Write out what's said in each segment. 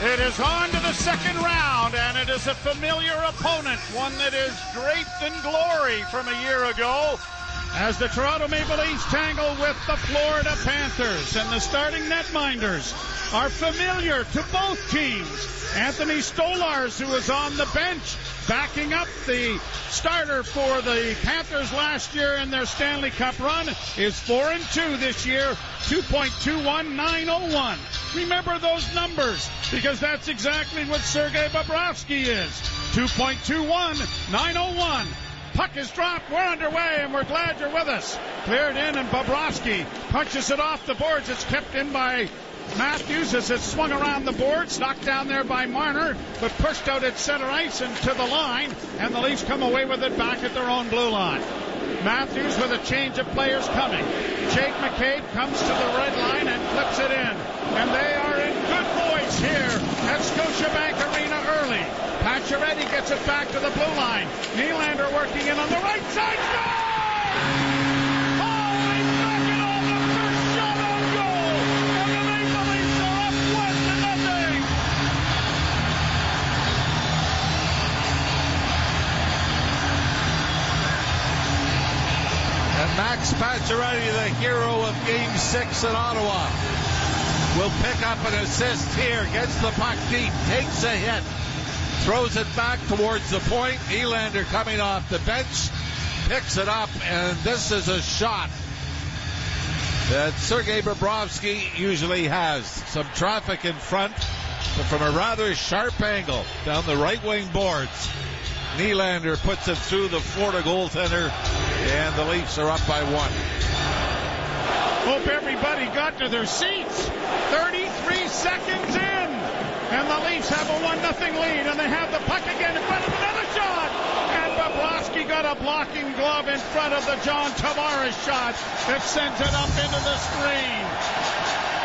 It is on to the second round, and it is a familiar opponent, one that is draped in glory from a year ago, as the Toronto Maple Leafs tangle with the Florida Panthers. And the starting netminders are familiar to both teams. Anthony Stolarz, who was on the bench, backing up the starter for the Panthers last year in their Stanley Cup run, is 4-2 this year, 2.21901. Remember those numbers, because that's exactly what Sergei Bobrovsky is. 2.21901. Puck is dropped. We're underway, and we're glad you're with us. Cleared in, and Bobrovsky punches it off the boards. It's kept in by Matthews as it's swung around the boards, knocked down there by Marner, but pushed out at center ice and to the line, and the Leafs come away with it back at their own blue line. Matthews with a change of players coming. Jake McCabe comes to the red line and flips it in. And they are in good voice here at Scotiabank Arena early. Pacioretty gets it back to the blue line. Nylander working in on the right side. Goal! Max Pacioretty, the hero of Game 6 in Ottawa, will pick up an assist here, gets the puck deep, takes a hit, throws it back towards the point. Nylander coming off the bench, picks it up, and this is a shot that Sergei Bobrovsky usually has. Some traffic in front, but from a rather sharp angle down the right wing boards. Nylander puts it through the Florida goaltender, and the Leafs are up by 1. Hope everybody got to their seats. 33 seconds in, and the Leafs have a 1-0 lead, and they have the puck again in front of another shot. And Bobrovsky got a blocking glove in front of the John Tavares shot that sends it up into the screen.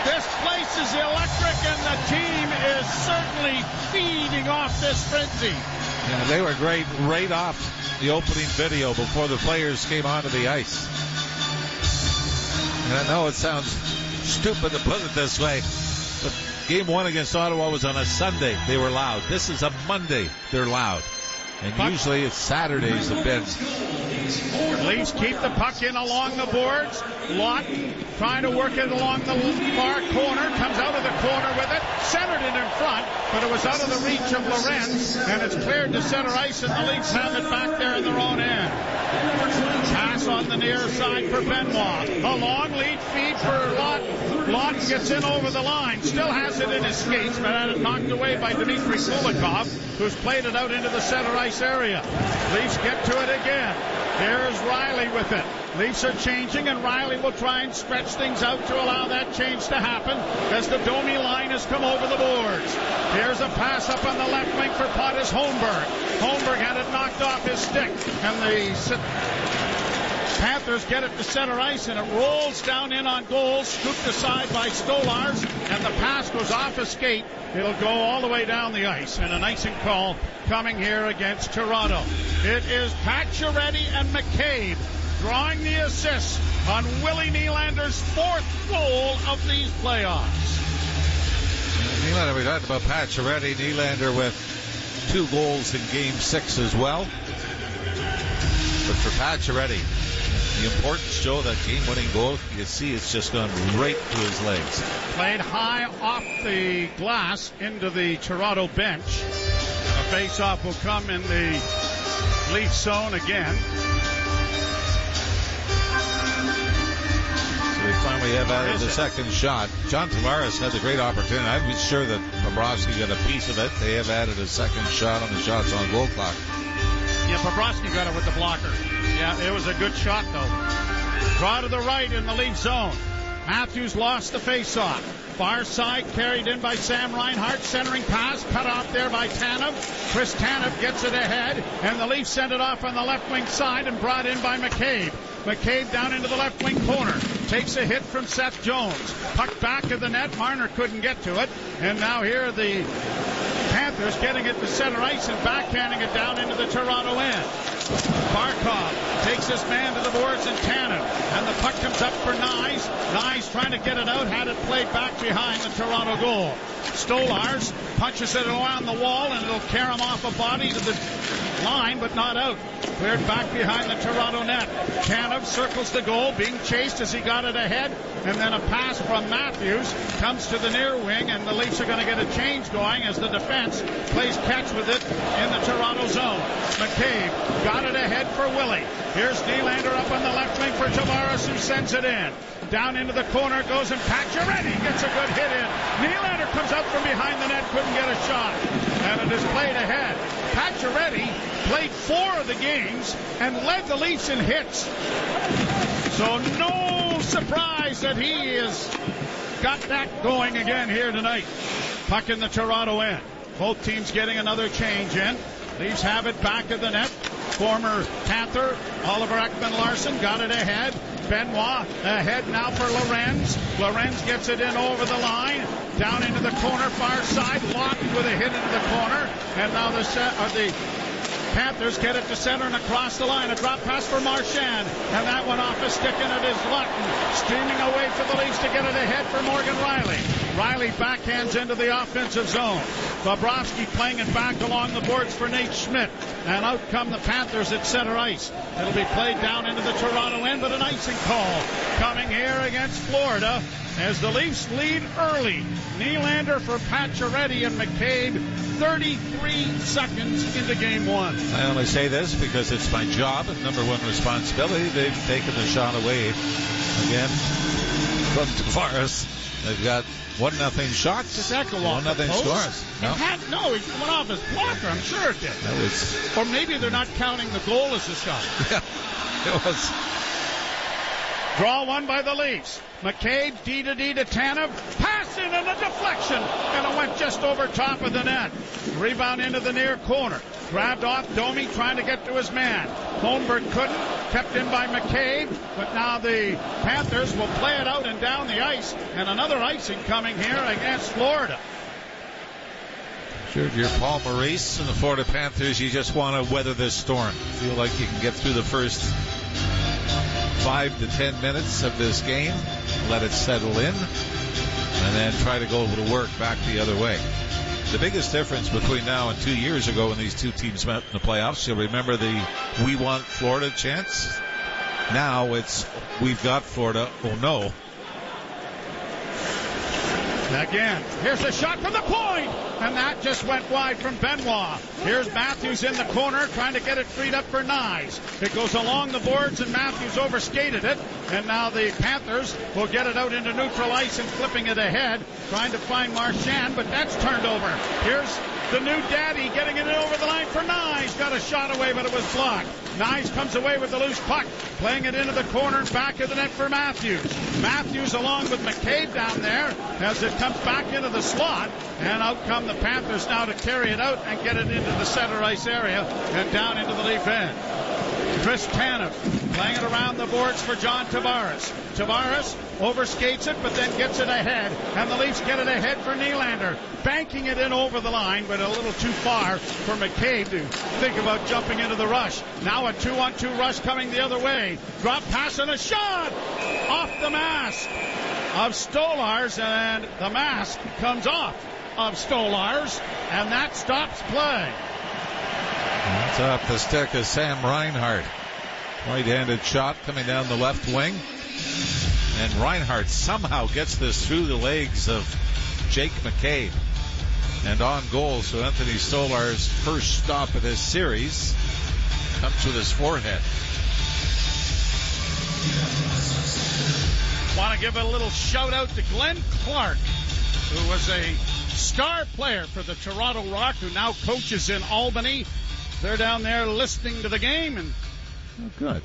This place is electric, and the team is certainly feeding off this frenzy. Yeah, they were great right off the opening video before the players came onto the ice. And I know it sounds stupid to put it this way, but Game 1 against Ottawa was on a Sunday. They were loud. This is a Monday. They're loud. And usually it's Saturdays have been. Leafs keep the puck in along the boards. Lawton trying to work it along the far corner. Comes out of the corner with it. Centered it in front, but it was out of the reach of Lorenz. And it's cleared to center ice, and the Leafs have it back there in their own end. Pass on the near side for Benoit. A long lead feed for Lawton. Lawton gets in over the line. Still has it in his skates, but had it knocked away by Dmitry Kulikov, who's played it out into the center ice area. Leafs get to it again. Here's Riley with it. Leafs are changing, and Riley will try and stretch things out to allow that change to happen as the Domi line has come over the boards. Here's a pass up on the left wing for Pontus Holmberg. Holmberg had it knocked off his stick, and the Panthers get it to center ice, and it rolls down in on goal, scooped aside by Stolarz, and the pass goes off a skate. It'll go all the way down the ice, and an icing call coming here against Toronto. It is Pacioretty and McCabe drawing the assist on Willie Nylander's 4th goal of these playoffs. Nylander, we talked about Pacioretty. Nylander with 2 goals in Game 6 as well. But for Pacioretty, the importance, Joe, that game-winning goal, you can see it's just gone right to his legs. Played high off the glass into the Toronto bench. A face-off will come in the Leaf zone again. So they finally have added the second shot. John Tavares had a great opportunity. I'm sure that Bobrovsky got a piece of it. They have added a second shot on the shots on goal clock. Yeah, Bobrovsky got it with the blocker. Yeah, it was a good shot, though. Draw to the right in the Leaf zone. Matthews lost the faceoff. Far side carried in by Sam Reinhart. Centering pass cut off there by Tanev. Chris Tanev gets it ahead, and the Leafs send it off on the left wing side and brought in by McCabe. McCabe down into the left wing corner. Takes a hit from Seth Jones. Puck back of the net. Marner couldn't get to it. And now here the Panthers getting it to center ice and backhanding it down into the Toronto end. Barkov takes his man to the boards and Tanev. And the puck comes up for Nyes. Nyes trying to get it out. Had it played back behind the Toronto goal. Stolars punches it around the wall and it'll carry him off a body to the line, but not out. Cleared back behind the Toronto net. Tanev circles the goal, being chased as he got it ahead. And then a pass from Matthews comes to the near wing, and the Leafs are going to get a change going as the defense plays catch with it in the Toronto zone. McCabe got it ahead for Willie. Here's Nylander up on the left wing for Tavares, who sends it in. Down into the corner goes, and Pacioretty gets a good hit in. Nylander comes out from behind the net, couldn't get a shot. And it is played ahead. Pacioretty played 4 of the games and led the Leafs in hits. So no surprise that he has got that going again here tonight. Puck in the Toronto end. Both teams getting another change in. Leafs have it back of the net. Former Panther Oliver Ekman-Larsson got it ahead. Benoit ahead now for Lorenz. Lorenz gets it in over the line. Down into the corner, far side. Locked with a hit into the corner. And now the Panthers get it to center and across the line. A drop pass for Marchand. And that one off a stick, and it is Lutton streaming away for the Leafs to get it ahead for Morgan Riley. Riley backhands into the offensive zone. Bobrovsky playing it back along the boards for Nate Schmidt. And out come the Panthers at center ice. It'll be played down into the Toronto end, but an icing call coming here against Florida as the Leafs lead early. Nylander for Pacioretty and McCabe 33 seconds into game 1. I only say this because it's my job and number one responsibility. They've taken the shot away again from Tavares. They've got 1-0 shots. Did that go off 1-0 scores. No, it went off his blocker. I'm sure it did. Or maybe they're not counting the goal as a shot. Yeah, it was. Draw one by the Leafs. McCabe, D to Tanev. Pass in and a deflection. And it went just over top of the net. Rebound into the near corner. Grabbed off Domi trying to get to his man. Holmberg couldn't. Kept in by McCabe. But now the Panthers will play it out and down the ice. And another icing coming here against Florida. Sure, if you're Paul Maurice and the Florida Panthers, you just want to weather this storm. Feel like you can get through the first 5 to 10 minutes of this game, let it settle in, and then try to go to work back the other way. The biggest difference between now and 2 years ago when these two teams met in the playoffs, you'll remember the "we want Florida" chants. Now it's "we've got Florida, oh no." Again, here's a shot from the point, and that just went wide from Benoit. Here's Matthews in the corner, trying to get it freed up for Nyes. It goes along the boards, and Matthews overskated it, and now the Panthers will get it out into neutral ice and flipping it ahead, trying to find Marchand, but that's turned over. Here's the new daddy getting it over the line for Nyes. Got a shot away, but it was blocked. Nyes comes away with the loose puck, playing it into the corner and back of the net for Matthews. Matthews along with McCabe down there as it comes back into the slot, and out come the Panthers now to carry it out and get it into the center ice area and down into the Leaf end. Chris Tanev playing it around the boards for John Tavares. Tavares overskates it, but then gets it ahead, and the Leafs get it ahead for Nylander, banking it in over the line, but a little too far for McCabe to think about jumping into the rush. Now a 2-on-2 rush coming the other way. Drop pass and a shot off the mask of Stolars, and the mask comes off of Stolars, and that stops play. That's off the stick of Sam Reinhart. Right-handed shot coming down the left wing. And Reinhart somehow gets this through the legs of Jake McCabe. And on goal, so Anthony Stolar's first stop of this series comes with his forehead. Want to give a little shout out to Glenn Clark, who was a star player for the Toronto Rock, who now coaches in Albany. They're down there listening to the game, and good.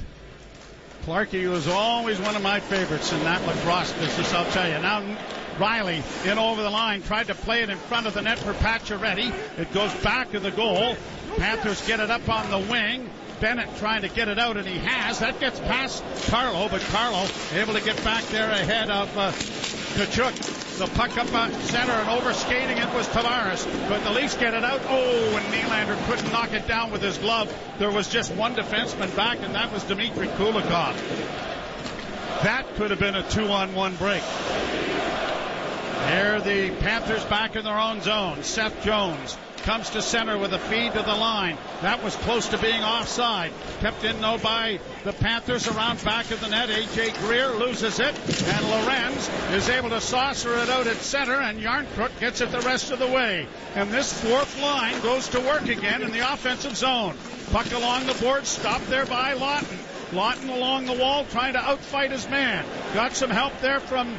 Clarkie was always one of my favorites in that lacrosse business, I'll tell you. Now Riley in over the line, tried to play it in front of the net for Pacioretty. It goes back of the goal. Panthers get it up on the wing. Bennett trying to get it out, and he has. That gets past Carlo, but Carlo able to get back there ahead of Tkachuk. The puck up center and overskating it was Tavares. But the Leafs get it out. Oh, and Nylander couldn't knock it down with his glove. There was just one defenseman back, and that was Dmitry Kulikov. That could have been a 2-on-1 break. Here the Panthers back in their own zone. Seth Jones comes to center with a feed to the line. That was close to being offside. Kept in, though, by the Panthers around back of the net. A.J. Greer loses it, and Lorenz is able to saucer it out at center, and Yarncrook gets it the rest of the way. And this fourth line goes to work again in the offensive zone. Puck along the board, stopped there by Lawton. Lawton along the wall trying to outfight his man. Got some help there from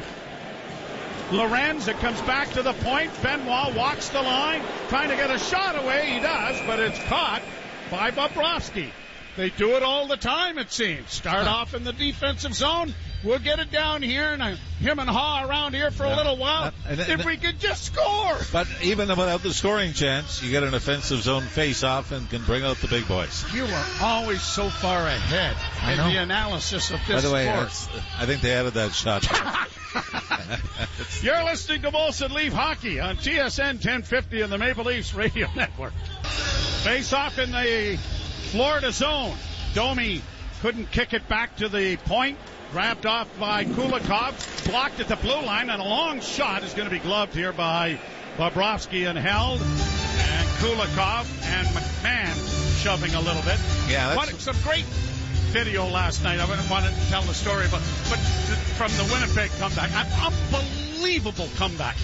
Lorenz. It comes back to the point. Benoit walks the line, trying to get a shot away. He does, but it's caught by Bobrovsky. They do it all the time, it seems. Start off in the defensive zone. We'll get it down here and him and haw around here for a little while. If we could just score. But even without the scoring chance, you get an offensive zone face-off and can bring out the big boys. You are always so far ahead in the analysis of this sport. By the way, I think they added that shot. You're listening to Molson Leaf Hockey on TSN 1050 and the Maple Leafs Radio Network. Face-off in the Florida zone. Domi couldn't kick it back to the point. Grabbed off by Kulikov, blocked at the blue line, and a long shot is going to be gloved here by Bobrovsky and held. And Kulikov and McMahon shoving a little bit. Yeah, some great video last night. I wouldn't want to tell the story, but from the Winnipeg comeback, an unbelievable comeback.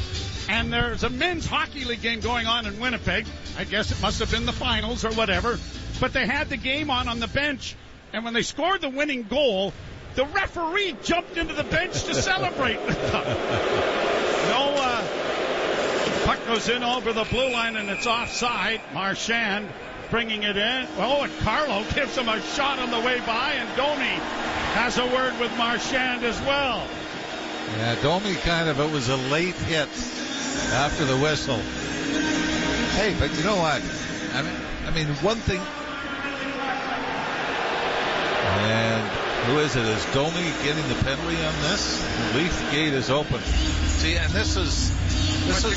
And there's a men's hockey league game going on in Winnipeg. I guess it must have been the finals or whatever. But they had the game on the bench, and when they scored the winning goal, the referee jumped into the bench to celebrate with them. Puck goes in over the blue line, and it's offside. Marchand bringing it in. Oh, and Carlo gives him a shot on the way by, and Domi has a word with Marchand as well. Yeah, Domi it was a late hit after the whistle. Hey, but you know what? I mean, one thing. And who is it? Is Domi getting the penalty on this? The Leaf gate is open. See, and this is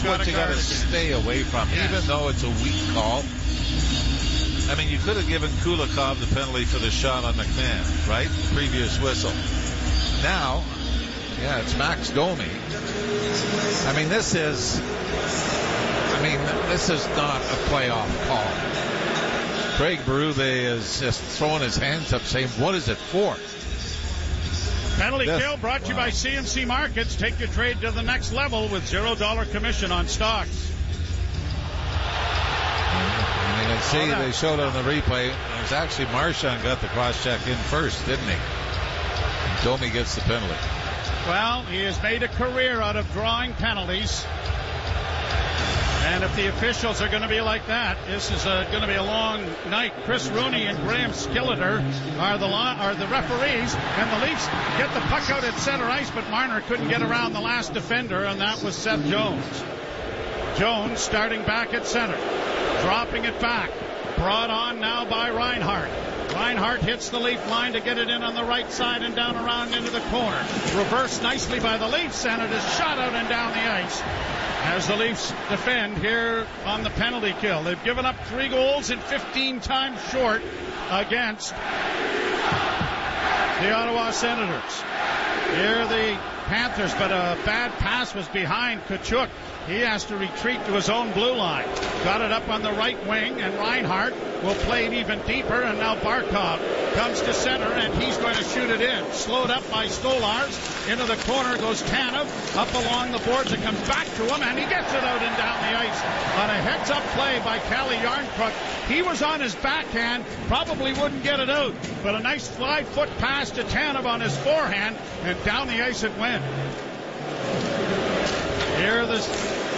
what you got to stay away from, even though it's a weak call. I mean, you could have given Kulikov the penalty for the shot on McMahon, right? Previous whistle. Now, it's Max Domi. I mean, this is not a playoff call. Craig Berube is just throwing his hands up saying, what is it for? Penalty kill brought to you by CMC Markets. Take your trade to the next level with $0 commission on stocks. And you can see they showed on the replay. It was actually Marchand got the cross-check in first, didn't he? And Domi gets the penalty. Well, he has made a career out of drawing penalties. And if the officials are going to be like that, this is going to be a long night. Chris Rooney and Graham Skilleter are the referees, and the Leafs get the puck out at center ice, but Marner couldn't get around the last defender, and that was Seth Jones. Jones starting back at center, dropping it back, brought on now by Reinhart. Reinhart hits the Leaf line to get it in on the right side and down around into the corner. Reversed nicely by the Leafs, and it is shot out and down the ice as the Leafs defend here on the penalty kill. They've given up 3 goals and 15 times short against the Ottawa Senators. Here the Panthers, but a bad pass was behind Tkachuk. He has to retreat to his own blue line. Got it up on the right wing, and Reinhart will play it even deeper, and now Barkov comes to center, and he's going to shoot it in. Slowed up by Stolars. Into the corner goes Tanev. Up along the boards, it comes back to him, and he gets it out and down the ice on a heads-up play by Calle Yarncrook. He was on his backhand, probably wouldn't get it out, but a nice 5-foot pass to Tanev on his forehand, and down the ice it went. Here the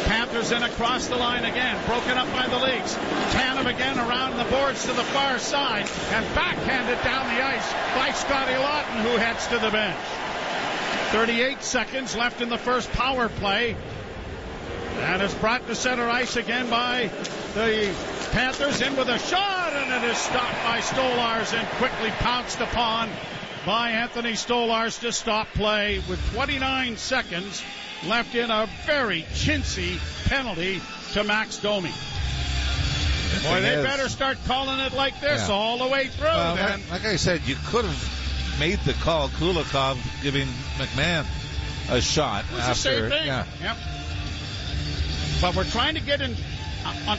Panthers in across the line again, broken up by the Leafs. Tanev again around the boards to the far side, and backhanded down the ice by Scotty Lawton, who heads to the bench. 38 seconds left in the first power play. And it's brought to center ice again by the Panthers, in with a shot, and it is stopped by Stolars and quickly pounced upon by Anthony Stolars to stop play with 29 seconds left in a very chintzy penalty to Max Domi. Boy, they better start calling it like this all the way through. Well, then. like I said, you could have made the call. Kulikov giving McMahon a shot It's after. the same thing. Yeah. Yep. But we're trying to get on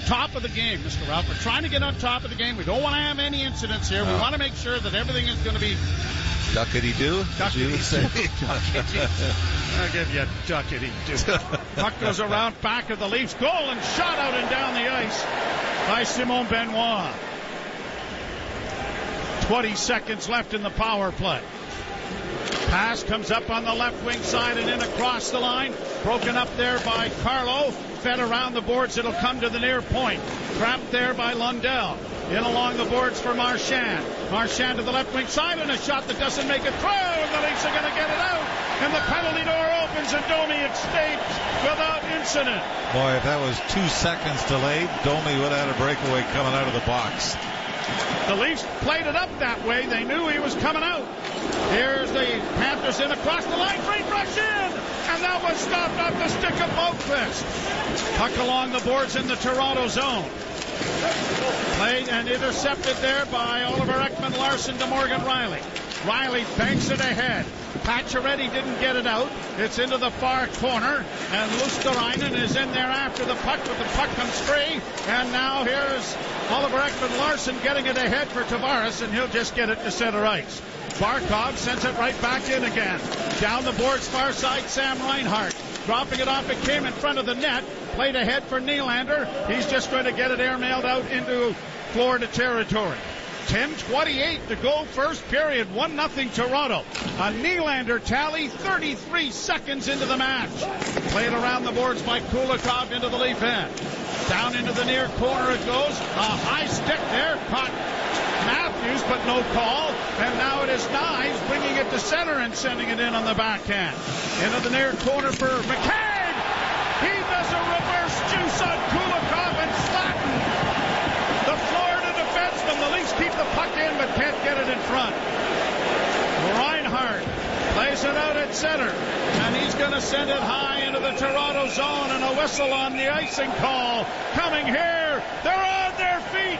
top of the game, Mr. Ralph. We're trying to get on top of the game. We don't want to have any incidents here. We want to make sure that everything is going to be duckity-doo, as you would say. I'll give you duckity-doo. Puck goes around back of the Leafs goal and shot out and down the ice by Simon Benoit. 20 seconds left in the power play. Pass comes up on the left wing side and in across the line. Broken up there by Carlo. Fed around the boards. It'll come to the near point. Trapped there by Lundell. In along the boards for Marchand. Marchand to the left wing side and a shot that doesn't make it through. And the Leafs are going to get it out. And the penalty door opens and Domi escapes without incident. Boy, if that was 2 seconds delayed, Domi would have had a breakaway coming out of the box. The Leafs played it up that way. They knew he was coming out. Here's the Panthers in across the line. Great rush in. And that was stopped off the stick of Boquist. Puck along the boards in the Toronto zone. Played and intercepted there by Oliver Ekman-Larsson to Morgan Rielly. Rielly banks it ahead. Pacioretty didn't get it out. It's into the far corner, and Luosterainen is in there after the puck, but the puck comes free. And now here's Oliver Ekman-Larsson getting it ahead for Tavares, and he'll just get it to center ice. Barkov sends it right back in again. Down the boards, far side, Sam Reinhart. Dropping it off, it came in front of the net. Played ahead for Nylander. He's just going to get it airmailed out into Florida territory. 10:28 to go, first period, 1-0 Toronto. A Nylander tally, 33 seconds into the match. Played around the boards by Kulikov into the Leaf end. Down into the near corner it goes. A high stick there, caught Matthews, but no call. And now it is Knives bringing it to center and sending it in on the backhand. Into the near corner for McCabe. He does a reverse juice on Kulikov and Slatton. The Florida defenseman. The Leafs keep the puck in but can't get it in front. Reinhart plays it out at center, and he's going to send it high into the Toronto zone, and a whistle on the icing call coming here. They're on their feet.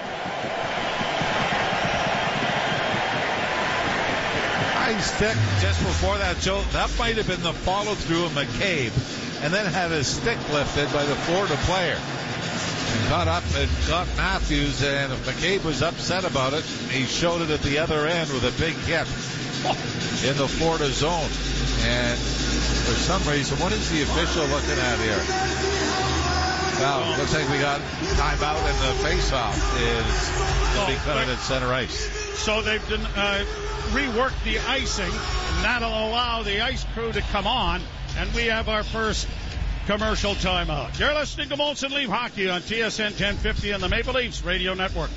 High stick just before that, Joe. That might have been the follow-through of McCabe, and then had his stick lifted by the Florida player. And caught up and got Matthews, and if McCabe was upset about it, he showed it at the other end with a big hit in the Florida zone. And for some reason, what is the official looking at here? Well, looks like we got timeout, and the face-off is going to be coming at center ice. So they've reworked the icing, and that'll allow the ice crew to come on, and we have our first commercial timeout. You're listening to Molson Leaf Hockey on TSN 1050 and the Maple Leafs Radio Network.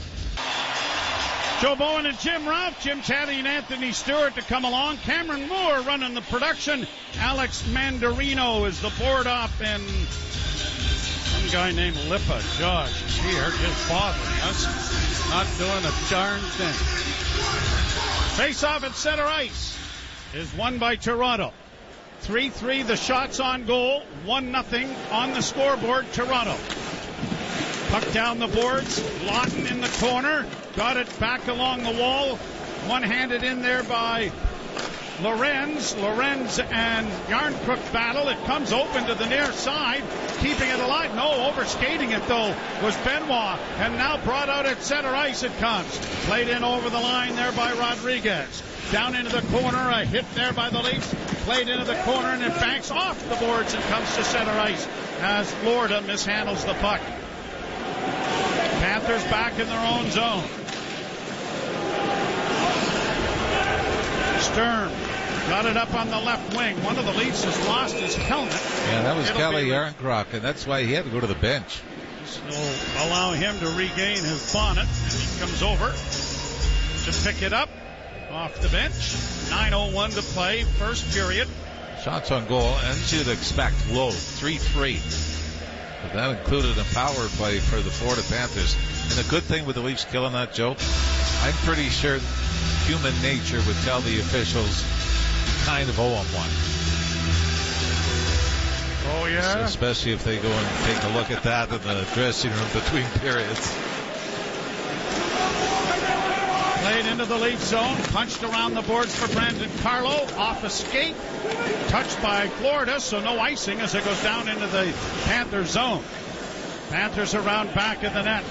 Joe Bowen and Jim Ralph, Jim Taddy and Anthony Stewart to come along. Cameron Moore running the production. Alex Mandarino is the board op, and some guy named Lipa, Josh, is here just bothering us. Not doing a darn thing. Face-off at center ice is won by Toronto. 3-3 the shots on goal, 1-0 on the scoreboard, Toronto. Puck down the boards, Lawton in the corner, got it back along the wall, one-handed in there by Lorenz. Lorenz and Yarncrook battle. It comes open to the near side, keeping it alive. No, overskating it though was Benoit, and now brought out at center ice it comes. Played in over the line there by Rodriguez. Down into the corner, a hit there by the Leafs. Played into the corner, and it banks off the boards and comes to center ice as Florida mishandles the puck. Panthers back in their own zone. Stern got it up on the left wing. One of the Leafs has lost his helmet. Yeah, that was Kelly Yarncroc, and that's why he had to go to the bench. So allow him to regain his bonnet, and he comes over to pick it up off the bench. 9:01 to play, first period. Shots on goal, and you'd expect low, 3-3. But that included a power play for the Florida Panthers. And the good thing with the Leafs killing that, Joe, I'm pretty sure human nature would tell the officials kind of owe them one. Oh, yeah? Especially if they go and take a look at that in the dressing room between periods. Played into the Leaf zone, punched around the boards for Brandon Carlo, off a skate, touched by Florida, so no icing as it goes down into the Panthers zone. Panthers around back of the net.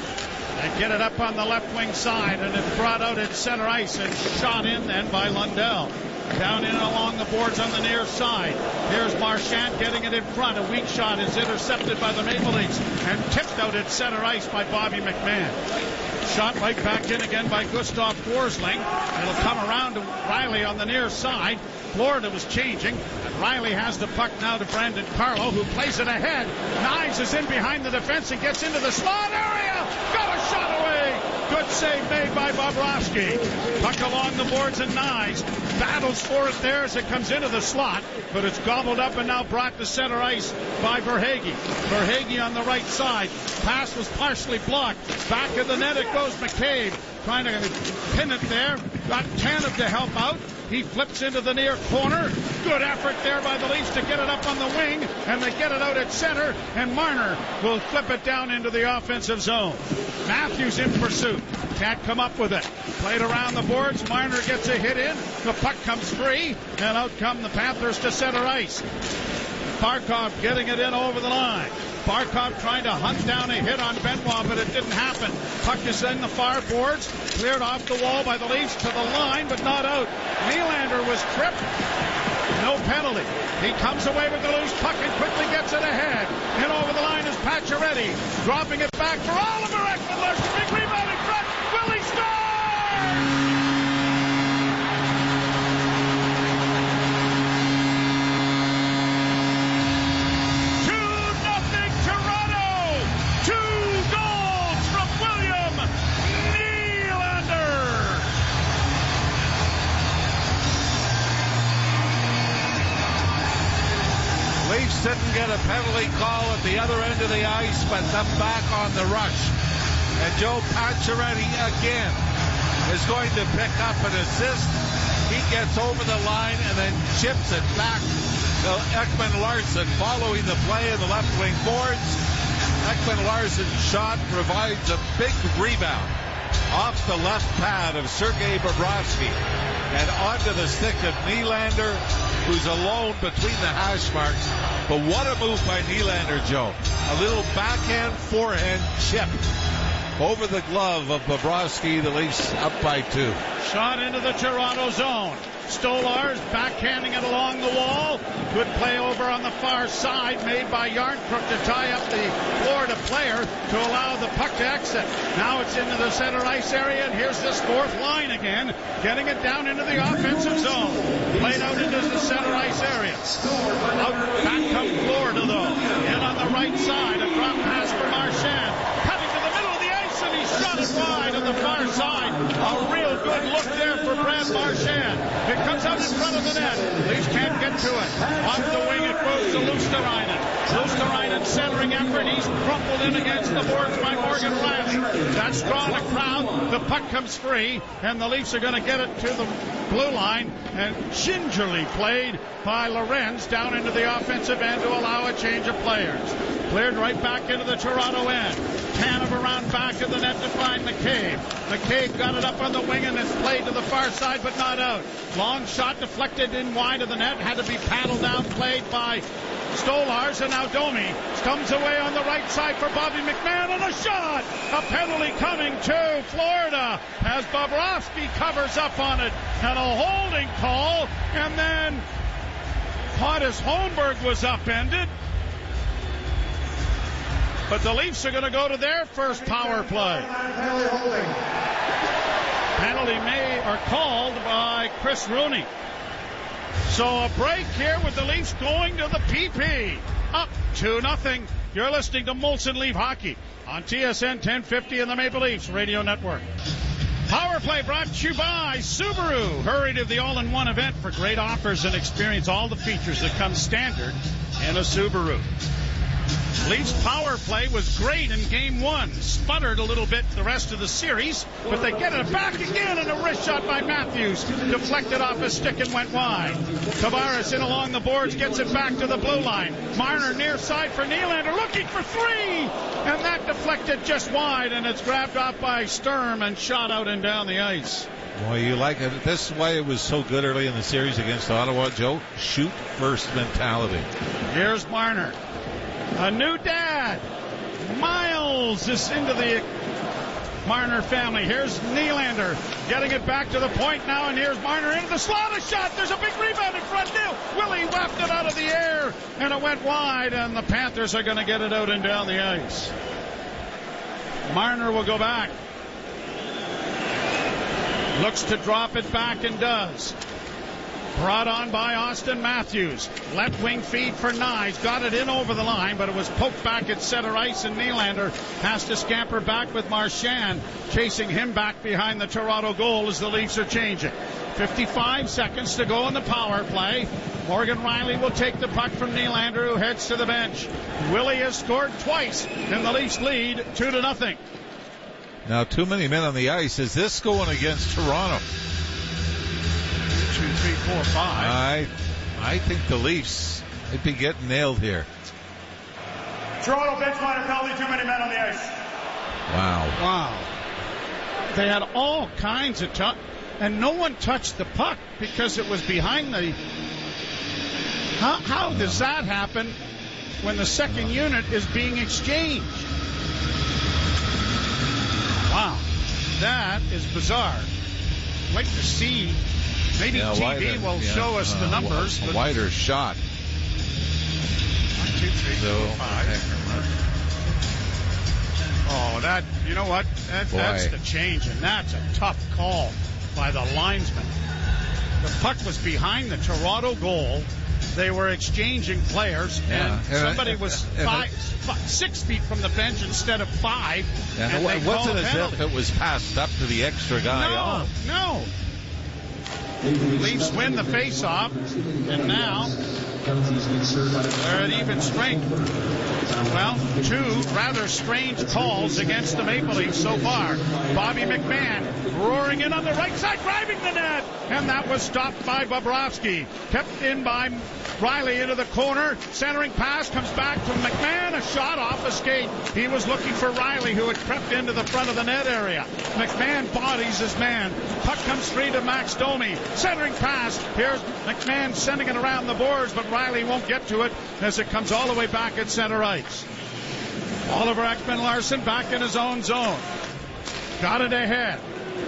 They get it up on the left wing side, and it's brought out at center ice and shot in then by Lundell. Down in and along the boards on the near side. Here's Marchand getting it in front. A weak shot is intercepted by the Maple Leafs and tipped out at center ice by Bobby McMahon. Shot right back in again by Gustav Forsling. It'll come around to Riley on the near side. Florida was changing, and Riley has the puck now to Brandon Carlo, who plays it ahead. Knives is in behind the defense and gets into the slot area. Got a shot away. Good save made by Bobrovsky. Puck along the boards, and Knives battles for it there as it comes into the slot, but it's gobbled up and now brought to center ice by Verhaeghe. Verhaeghe on the right side. Pass was partially blocked. Back of the net it goes. McCabe trying to pin it there. Got Tanev to help out. He flips into the near corner. Good effort there by the Leafs to get it up on the wing, and they get it out at center, and Marner will flip it down into the offensive zone. Matthews in pursuit. Can't come up with it. Played around the boards. Marner gets a hit in. The puck comes free, and out come the Panthers to center ice. Barkov getting it in over the line. Barkov trying to hunt down a hit on Benoit, but it didn't happen. Puck is in the far boards, cleared off the wall by the Leafs to the line, but not out. Nylander was tripped. No penalty. He comes away with the loose puck and quickly gets it ahead. In over the line is Pacioretty, dropping it back for Oliver Ekman-Larsson. Big rebound in front. Will he score? Leafs didn't get a penalty call at the other end of the ice, but them back on the rush. And Joe Pacioretty again is going to pick up an assist. He gets over the line and then chips it back to Ekman-Larsson following the play in the left wing boards. Ekman-Larsson's shot provides a big rebound off the left pad of Sergei Bobrovsky and onto the stick of Nylander, who's alone between the hash marks. But what a move by Nylander, Joe. A little backhand, forehand chip over the glove of Bobrovsky. The Leafs up by 2. Shot into the Toronto zone. Stolarz backhanding it along the wall. Good play over on the far side made by Yarncrook to tie up the Florida player to allow the puck to exit. Now it's into the center ice area, and here's this fourth line again, getting it down into the offensive zone. Played out into the center ice area. Out back come Florida though. In on the right side, a drop pass for Marchand. Cutting to the middle of the ice, and he shot it wide on the far side. A real good look there for Brad Marchand. It comes out in front of the net. Leafs can't get to it. Off the wing it goes to Luosterainen. Luosterainen centering effort. He's crumpled in against the boards by Morgan Riley. That's drawn a crowd. The puck comes free, and the Leafs are going to get it to the blue line, and gingerly played by Lorenz down into the offensive end to allow a change of players. Cleared right back into the Toronto end. Tanev around back of the net to find McCabe. McCabe got it up on the wing, and it's played to the far side, but not out. Long shot deflected in wide of the net. Had to be paddled down, played by Stolarz, and now Domi comes away on the right side for Bobby McMahon, and a shot! A penalty coming to Florida as Bobrovsky covers up on it, and a holding call, and then Pontus Holmberg was upended. But the Leafs are going to go to their first power play. Penalty made or called by Chris Rooney. So a break here with the Leafs going to the PP. Up 2-0. You're listening to Molson Leaf Hockey on TSN 1050 and the Maple Leafs Radio Network. Power play brought to you by Subaru. Hurry to the all-in-one event for great offers and experience all the features that come standard in a Subaru. Leafs power play was great in game 1. Sputtered a little bit the rest of the series, but they get it back again, and a wrist shot by Matthews. Deflected off his stick and went wide. Tavares in along the boards, gets it back to the blue line. Marner near side for Nylander, looking for 3, and that deflected just wide, and it's grabbed off by Sturm and shot out and down the ice. Boy, you like it. This is why it was so good early in the series against Ottawa, Joe. Shoot first mentality. Here's Marner. A new dad. Miles is into the Marner family. Here's Nylander getting it back to the point now, and here's Marner into the slot. A shot. There's a big rebound in front. Willie whacked it out of the air, and it went wide, and the Panthers are going to get it out and down the ice. Marner will go back. Looks to drop it back and does. Brought on by Austin Matthews. Left wing feed for Nyes. Got it in over the line, but it was poked back at center ice, and Nylander has to scamper back with Marchand chasing him back behind the Toronto goal as the Leafs are changing. 55 seconds to go in the power play. Morgan Riley will take the puck from Nylander, who heads to the bench. Willie has scored twice, and the Leafs lead 2-0. Now, too many men on the ice. Is this going against Toronto? 2, 3, 4, 5. I think the Leafs might be getting nailed here. Toronto bench minor penalty, too many men on the ice. Wow. They had all kinds of and no one touched the puck because it was behind the... How does that happen when the second unit is being exchanged? Wow. That is bizarre. I'd like to see... Maybe TV will show us the numbers. A wider shot. 1, 2, 3, 4, 5. Oh, that, you know what? That's the change, and that's a tough call by the linesman. The puck was behind the Toronto goal. They were exchanging players, and somebody was 6 feet from the bench instead of 5. And it wasn't as if it was passed up to the extra guy. No. Leafs win the face-off, and now they're at even strength. Well, 2 rather strange calls against the Maple Leafs so far. Bobby McMahon roaring in on the right side, driving the net, and that was stopped by Bobrovsky. Kept in by Riley into the corner. Centering pass comes back to McMahon. A shot off a skate. He was looking for Riley, who had crept into the front of the net area. McMahon bodies his man. Puck comes free to Max Domi. Centering pass. Here's McMahon sending it around the boards, but Riley won't get to it as it comes all the way back at center ice. Oliver Ekman-Larsson back in his own zone. Got it ahead.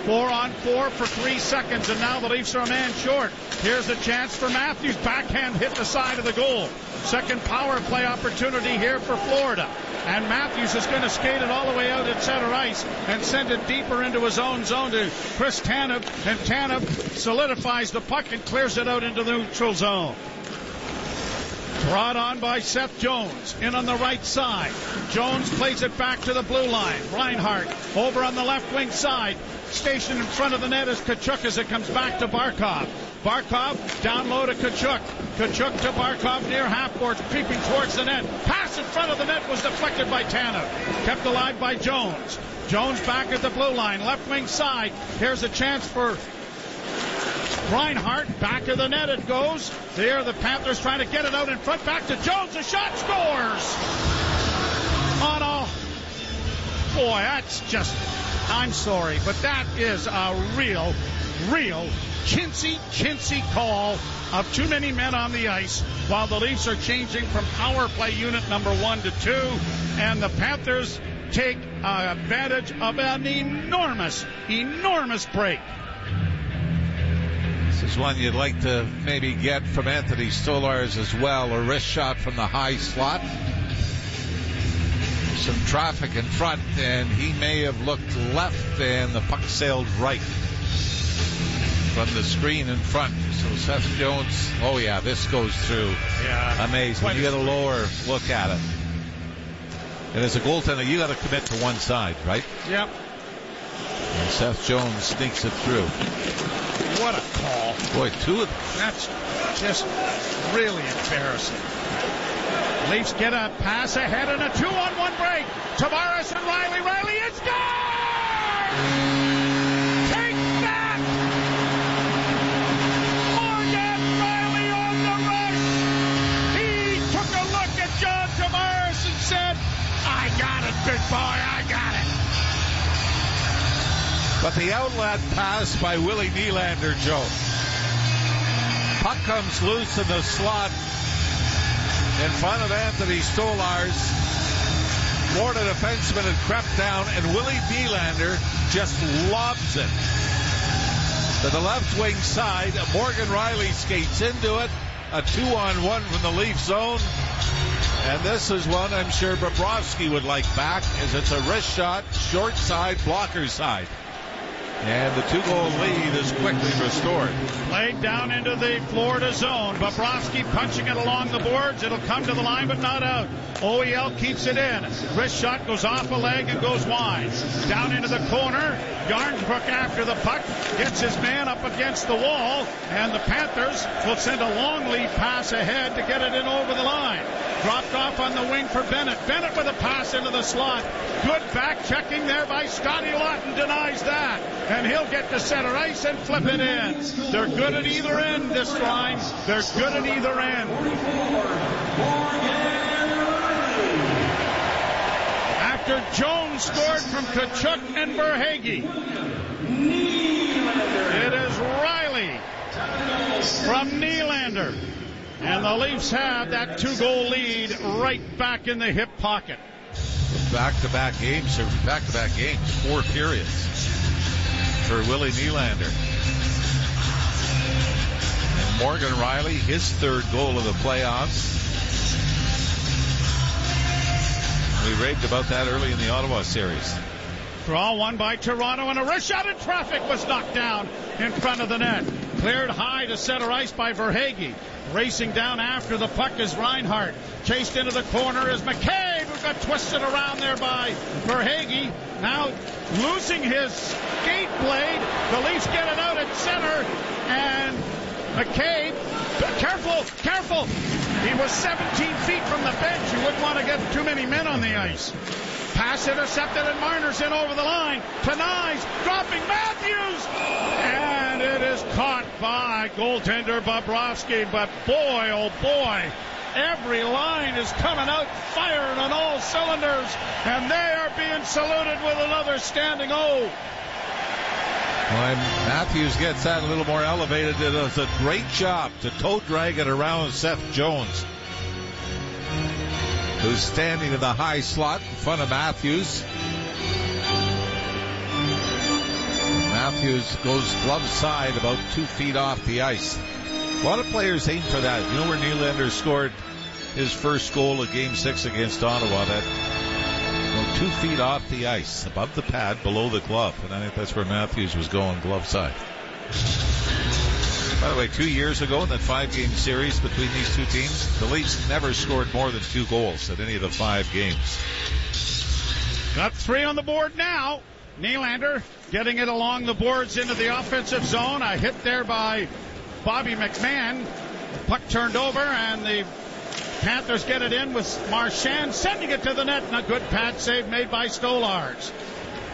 4-on-4 for 3 seconds, and now the Leafs are a man short. Here's a chance for Matthews. Backhand hit the side of the goal. Second power play opportunity here for Florida. And Matthews is going to skate it all the way out at center ice and send it deeper into his own zone to Chris Tanev. And Tanev solidifies the puck and clears it out into the neutral zone. Brought on by Seth Jones. In on the right side. Jones plays it back to the blue line. Reinhart over on the left wing side. Stationed in front of the net is Tkachuk as it comes back to Barkov. Barkov down low to Tkachuk. Tkachuk to Barkov near half boards, creeping towards the net. Pass in front of the net was deflected by Tanev. Kept alive by Jones. Jones back at the blue line, left wing side. Here's a chance for Reinhart. Back of the net it goes. There the Panthers trying to get it out in front. Back to Jones. A shot, scores! Oh no. Boy, that's just... I'm sorry, but that is a real chintzy call of too many men on the ice while the Leafs are changing from power play unit number 1 to 2, and the Panthers take advantage of an enormous break. This is one you'd like to maybe get from Anthony Stolarz as well. A wrist shot from the high slot. Some traffic in front, and he may have looked left, and the puck sailed right from the screen in front. So Seth Jones, this goes through. Yeah. Amazing. You get a lower look at it. And as a goaltender, you got to commit to one side, right? Yep. And Seth Jones sneaks it through. What a call. Boy, 2 of them. That's just really embarrassing. Leafs get a pass ahead and a 2-on-1 break. Tavares and Riley. Riley is gone! Take that! Morgan Riley on the rush. He took a look at John Tavares and said, I got it, big boy, I got it. But the outlet pass by Willie Nylander, Joe. Puck comes loose in the slot in front of Anthony Stolarz. Florida defenseman had crept down, and Willie Nylander just lobs it to the left wing side. Morgan Riley skates into it. A 2-on-1 from the Leaf zone. And this is one I'm sure Bobrovsky would like back, as it's a wrist shot, short side, blocker side. And the 2-goal lead is quickly restored. Played down into the Florida zone. Bobrovsky punching it along the boards. It'll come to the line, but not out. OEL keeps it in. Wrist shot goes off a leg and goes wide. Down into the corner. Yarnsbrook after the puck. Gets his man up against the wall. And the Panthers will send a long lead pass ahead to get it in over the line. Dropped off on the wing for Bennett. Bennett with a pass into the slot. Good back checking there by Scotty Lawton. Denies that. And he'll get to center ice and flip it in. They're good at either end, this line. They're good at either end. After Jones scored from Tkachuk and Verhaeghe, it is Riley from Nylander. And the Leafs have that 2-goal lead right back in the hip pocket. Back-to-back games, 4 periods for Willie Nylander. And Morgan Riley, his 3rd goal of the playoffs. We raved about that early in the Ottawa series. Draw won by Toronto, and a wrist shot in traffic was knocked down in front of the net. Cleared high to center ice by Verhaeghe. Racing down after the puck is Reinhart. Chased into the corner is McCabe, who got twisted around there by Verhaeghe. Now losing his skate blade. The Leafs get it out at center, and McCabe, careful. He was 17 feet from the bench. You wouldn't want to get too many men on the ice. Pass intercepted, and Marner's in over the line. To Nyes, dropping Matthews, and it is caught by goaltender Bobrovsky. But boy, oh boy, every line is coming out firing on all cylinders, and they are being saluted with another standing O. When Matthews gets that a little more elevated, it does a great job to toe drag it around Seth Jones, who's standing in the high slot in front of Matthews. Matthews goes glove side about 2 feet off the ice. A lot of players aim for that. You know where Nylander scored his first goal of Game 6 against Ottawa? That 2 feet off the ice, above the pad, below the glove. And I think that's where Matthews was going, glove side. By the way, 2 years ago in that 5-game series between these two teams, the Leafs never scored more than 2 goals at any of the 5 games. Got 3 on the board now. Nylander getting it along the boards into the offensive zone. A hit there by Bobby McMahon. The puck turned over, and the Panthers get it in with Marchand sending it to the net, and a good pad save made by Stolarz.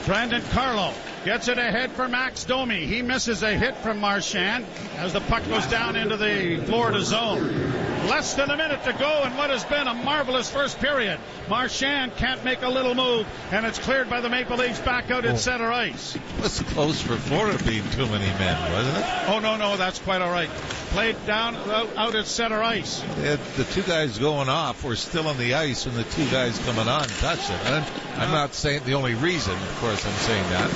Brandon Carlo gets it ahead for Max Domi. He misses a hit from Marchand as the puck goes down into the Florida zone. Less than a minute to go in what has been a marvelous first period. Marchand can't make a little move, and it's cleared by the Maple Leafs back out at center ice. It was close for Florida being too many men, wasn't it? Oh, no, that's quite all right. Played down out at center ice. The 2 guys going off were still on the ice when the 2 guys coming on touched it. And I'm not saying the only reason, of course, I'm saying that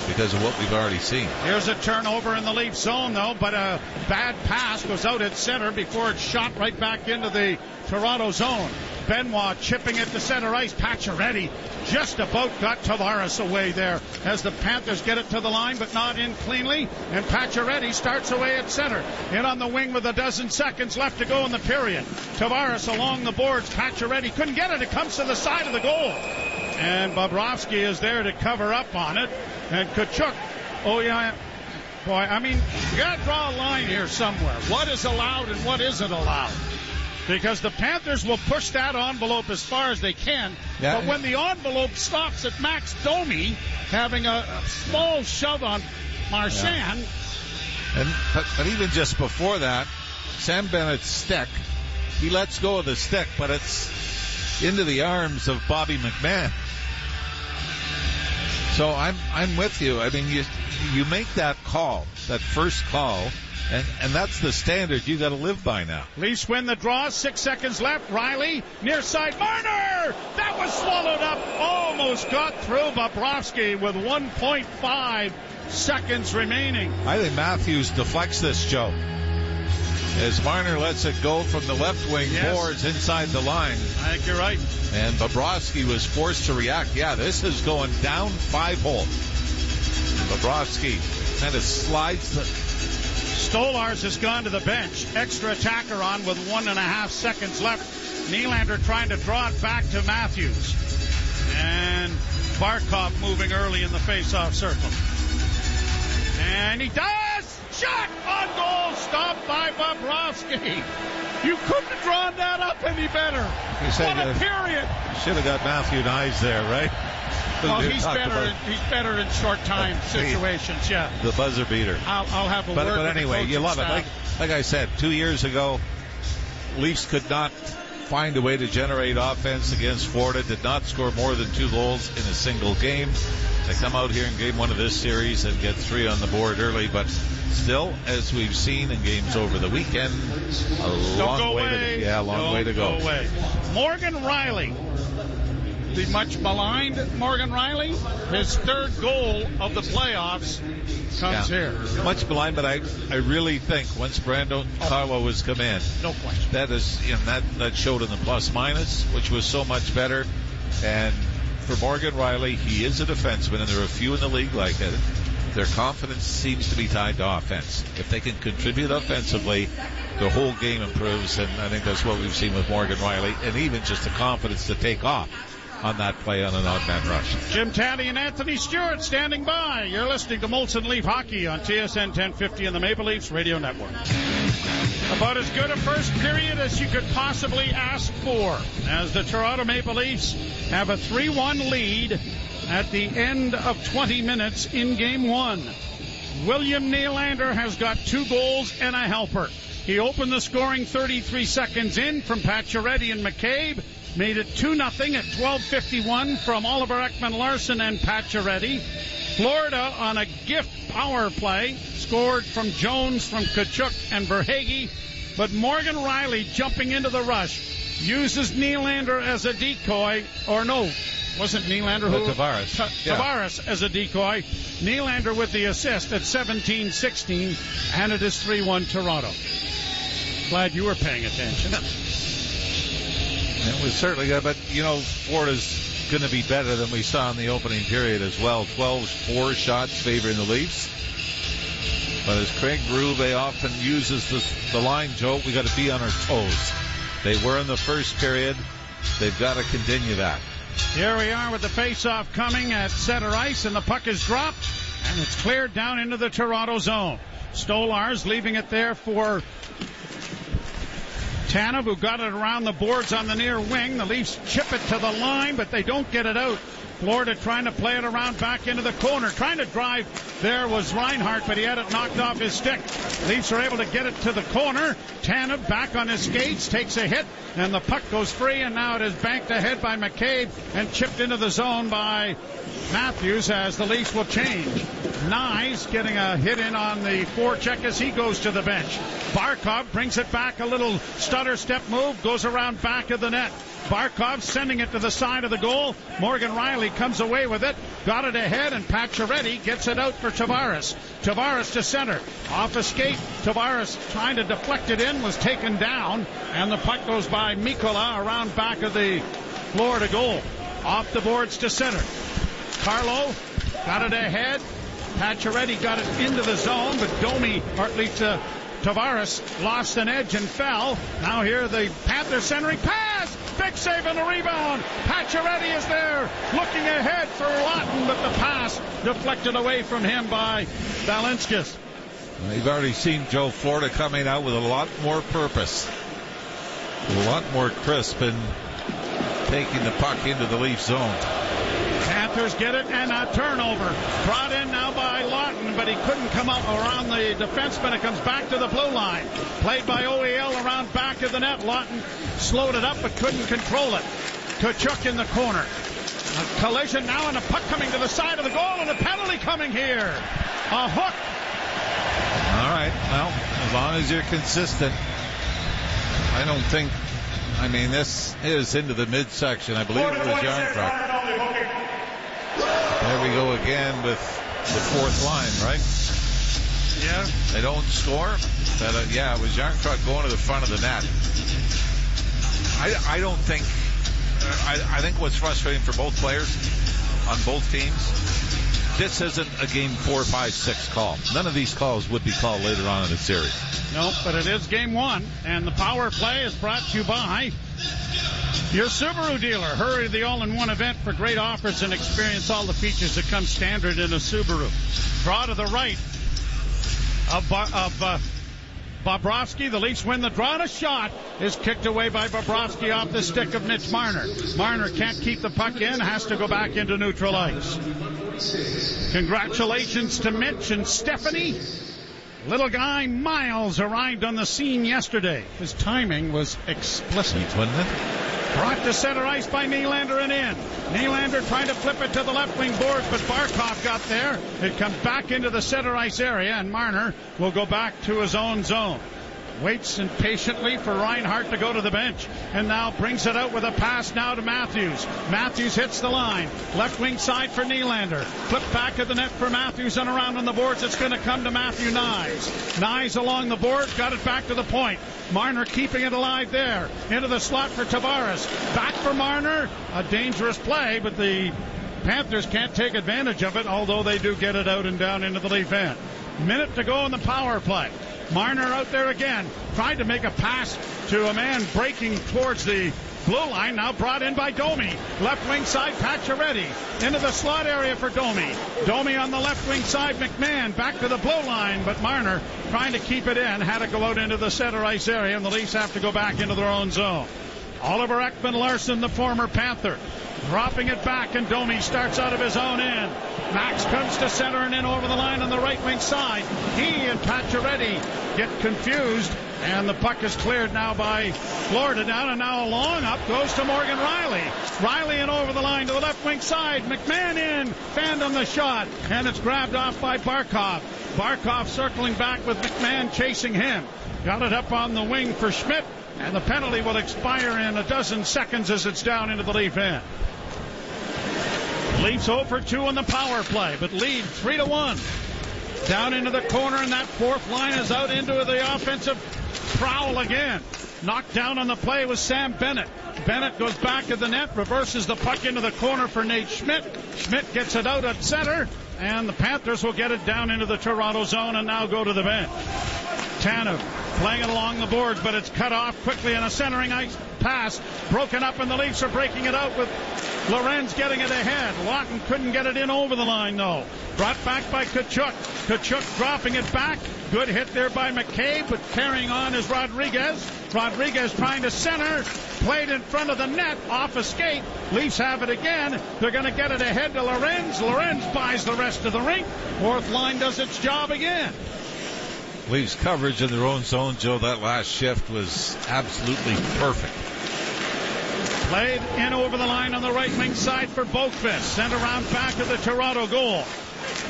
because of what we've already seen. Here's a turnover in the Leaf zone, though, but a bad pass goes out at center before it's shot right back into the Toronto zone. Benoit chipping it to center ice. Pacioretty just about got Tavares away there as the Panthers get it to the line, but not in cleanly. And Pacioretty starts away at center. In on the wing with a dozen seconds left to go in the period. Tavares along the boards. Pacioretty couldn't get it. It comes to the side of the goal. And Bobrovsky is there to cover up on it. And Tkachuk, oh yeah, boy, I mean, you got to draw a line here somewhere. What is allowed and what isn't allowed? because the Panthers will push that envelope as far as they can. Yeah. But when the envelope stops at Max Domi having a small shove on Marchand. But even just before that, Sam Bennett's stick, he lets go of the stick, but it's into the arms of Bobby McMahon. So I'm with you. I mean, you make that call, that first call, and that's the standard you got to live by now. Leafs win the draw. 6 seconds left. Riley near side. Marner! That was swallowed up. Almost got through Bobrovsky with 1.5 seconds remaining. I think Matthews deflects this, Joe, as Marner lets it go from the left wing boards inside the line. I think you're right. And Bobrovsky was forced to react. Yeah, this is going down 5-hole. Bobrovsky kind of slides the... Stolars has gone to the bench. Extra attacker on with 1.5 seconds left. Nylander trying to draw it back to Matthews. And Barkov moving early in the face-off circle. And he does! Shot on goal! Stopped by Bobrovsky. You couldn't have drawn that up any better. What a period! Should have got Matthew Nyes there, right? Well, he's better in short time situations, yeah. The buzzer beater. I'll have a word But with anyway, you love staff. it. Like I said, 2 years ago, Leafs could not find a way to generate offense against Florida, did not score more than 2 goals in a single game. They come out here in game 1 of this series and get 3 on the board early, but still, as we've seen in games over the weekend, a long way to go. Morgan Riley, the much maligned Morgan Riley, his 3rd goal of the playoffs comes here. Much maligned, but I really think once Brandon Carlo has come in, no question, that is that showed in the plus minus, which was so much better. And for Morgan Riley, he is a defenseman, and there are a few in the league like it. Their confidence seems to be tied to offense. If they can contribute offensively, the whole game improves, and I think that's what we've seen with Morgan Riley, and even just the confidence to take off on that play on an odd man rush. Jim Taddy and Anthony Stewart standing by. You're listening to Molson Leaf Hockey on TSN 1050 and the Maple Leafs Radio Network. About as good a first period as you could possibly ask for, as the Toronto Maple Leafs have a 3-1 lead at the end of 20 minutes in Game 1. William Nylander has got 2 goals and a helper. He opened the scoring 33 seconds in from Pacioretty and McCabe. Made it 2-0 at 12:51 from Oliver Ekman-Larsson and Pacioretty. Florida on a gift power play scored from Jones, from Tkachuk and Verhaeghe. But Morgan Riley, jumping into the rush, uses Nylander as a decoy. Or no, wasn't Nylander who? Tavares. Tavares as a decoy. Nylander with the assist at 17-16, and it is 3-1 Toronto. Glad you were paying attention. It was certainly good, but, Florida's going to be better than we saw in the opening period as well. 12-4 shots favoring the Leafs. But as Craig Berube often uses the line, Joe, we got to be on our toes. They were in the first period. They've got to continue that. Here we are with the face-off coming at center ice, and the puck is dropped, and it's cleared down into the Toronto zone. Stolars leaving it there for Tanev, who got it around the boards on the near wing. The Leafs chip it to the line, but they don't get it out. Florida trying to play it around back into the corner. Trying to drive there was Reinhart, but he had it knocked off his stick. Leafs are able to get it to the corner. Tanev back on his skates, takes a hit, and the puck goes free, and now it is banked ahead by McCabe and chipped into the zone by Matthews as the Leafs will change. Nyes getting a hit in on the forecheck as he goes to the bench. Barkov brings it back, a little stutter step move, goes around back of the net. Barkov sending it to the side of the goal. Morgan Riley comes away with it. Got it ahead, and Pacioretty gets it out for Tavares. Tavares to center. Off a skate. Tavares trying to deflect it in, was taken down, and the puck goes by Mikkola around back of the Florida goal. Off the boards to center. Carlo got it ahead. Pacioretty got it into the zone, but Domi, or at least Tavares, lost an edge and fell. Now here the Panthers centering pass. Big save on the rebound. Pacioretty is there looking ahead for Lawton, but the pass deflected away from him by Balinskis. You've already seen Joe Florida coming out with a lot more purpose. A lot more crisp in taking the puck into the Leaf zone. Panthers get it, and a turnover. Brought in now by Lawton, but he couldn't come out around the defenseman. It comes back to the blue line. Played by OEL around back of the net. Lawton slowed it up but couldn't control it. Tkachuk in the corner. A collision now, and a puck coming to the side of the goal, and a penalty coming here. A hook. All right, well, as long as you're consistent, I don't think, I mean, this is into the midsection. I believe it was Yarncroc. There we go again with the fourth line, right? Yeah. They don't score, but yeah, it was Yarncroc going to the front of the net. I don't think, I think what's frustrating for both players on both teams, this isn't a game 4, 5, 6 call. None of these calls would be called later on in the series. No, but it is game 1, and the power play is brought to you by your Subaru dealer. Hurry to the all-in-one event for great offers and experience all the features that come standard in a Subaru. Draw to the right of Bobrovsky. The Leafs win the draw, and a shot is kicked away by Bobrovsky off the stick of Mitch Marner. Marner can't keep the puck in, has to go back into neutral ice. Congratulations to Mitch and Stephanie. Little guy Miles arrived on the scene yesterday. His timing was explicit. Wasn't it? Brought to center ice by Nylander and in. Nylander trying to flip it to the left wing boards, but Barkov got there. It comes back into the center ice area, and Marner will go back to his own zone. Waits impatiently for Reinhart to go to the bench, and now brings it out with a pass now to Matthews. Matthews hits the line. Left wing side for Nylander. Flip back of the net for Matthews, and around on the boards it's going to come to Matthew Nyes. Nyes along the boards, got it back to the point. Marner keeping it alive there. Into the slot for Tavares. Back for Marner. A dangerous play, but the Panthers can't take advantage of it, although they do get it out and down into the Leaf end. Minute to go in the power play. Marner out there again, trying to make a pass to a man breaking towards the blue line, now brought in by Domi. Left wing side, Pacioretty. Into the slot area for Domi. Domi on the left wing side, McMahon back to the blue line, but Marner trying to keep it in, had to go out into the center ice area, and the Leafs have to go back into their own zone. Oliver Ekman-Larsson, the former Panther, dropping it back, and Domi starts out of his own end. Max comes to center and in over the line on the right wing side. He and Pacioretty get confused, and the puck is cleared now by Florida down, and now a long up goes to Morgan Rielly. Rielly in over the line to the left wing side. McMahon in, fanned on the shot, and it's grabbed off by Barkov. Barkov circling back with McMahon chasing him. Got it up on the wing for Schmidt, and the penalty will expire in a dozen seconds as it's down into the Leaf end. Leafs 0 for 2 on the power play, but lead 3-1. Down into the corner, and that fourth line is out into the offensive prowl again. Knocked down on the play was Sam Bennett. Bennett goes back to the net, reverses the puck into the corner for Nate Schmidt. Schmidt gets it out at center, and the Panthers will get it down into the Toronto zone and now go to the bench. Tanev playing it along the boards, but it's cut off quickly, and a centering ice pass broken up, and the Leafs are breaking it out with Lorenz getting it ahead. Lawton couldn't get it in over the line, though. Brought back by Tkachuk. Tkachuk dropping it back. Good hit there by McCabe, but carrying on is Rodriguez. Rodriguez trying to center. Played in front of the net. Off a skate. Leafs have it again. They're going to get it ahead to Lorenz. Lorenz buys the rest of the rink. Fourth line does its job again. Leafs coverage in their own zone, Joe. That last shift was absolutely perfect. Played in over the line on the right wing side for Boqvist. Sent around back to the Toronto goal.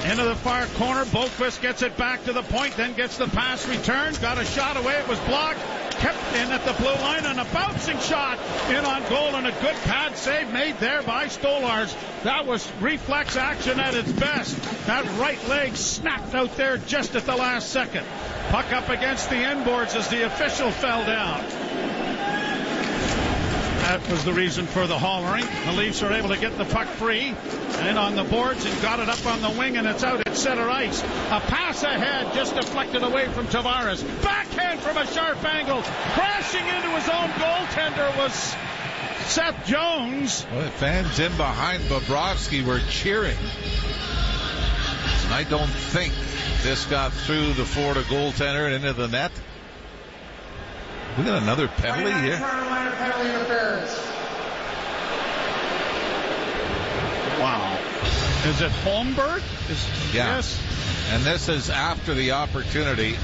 Into the far corner. Boqvist gets it back to the point, then gets the pass returned. Got a shot away. It was blocked. Kept in at the blue line, and a bouncing shot in on goal, and a good pad save made there by Stolarz. That was reflex action at its best. That right leg snapped out there just at the last second. Puck up against the end boards as the official fell down. That was the reason for the hollering. The Leafs are able to get the puck free and on the boards and got it up on the wing, and it's out at center ice. A pass ahead, just deflected away from Tavares. Backhand from a sharp angle. Crashing into his own goaltender was Seth Jones. Well, the fans in behind Bobrovsky were cheering. I don't think this got through the Florida goaltender and into the net. We got another penalty here. Wow. Is it Holmberg? Yeah. Yes. And this is after the opportunity.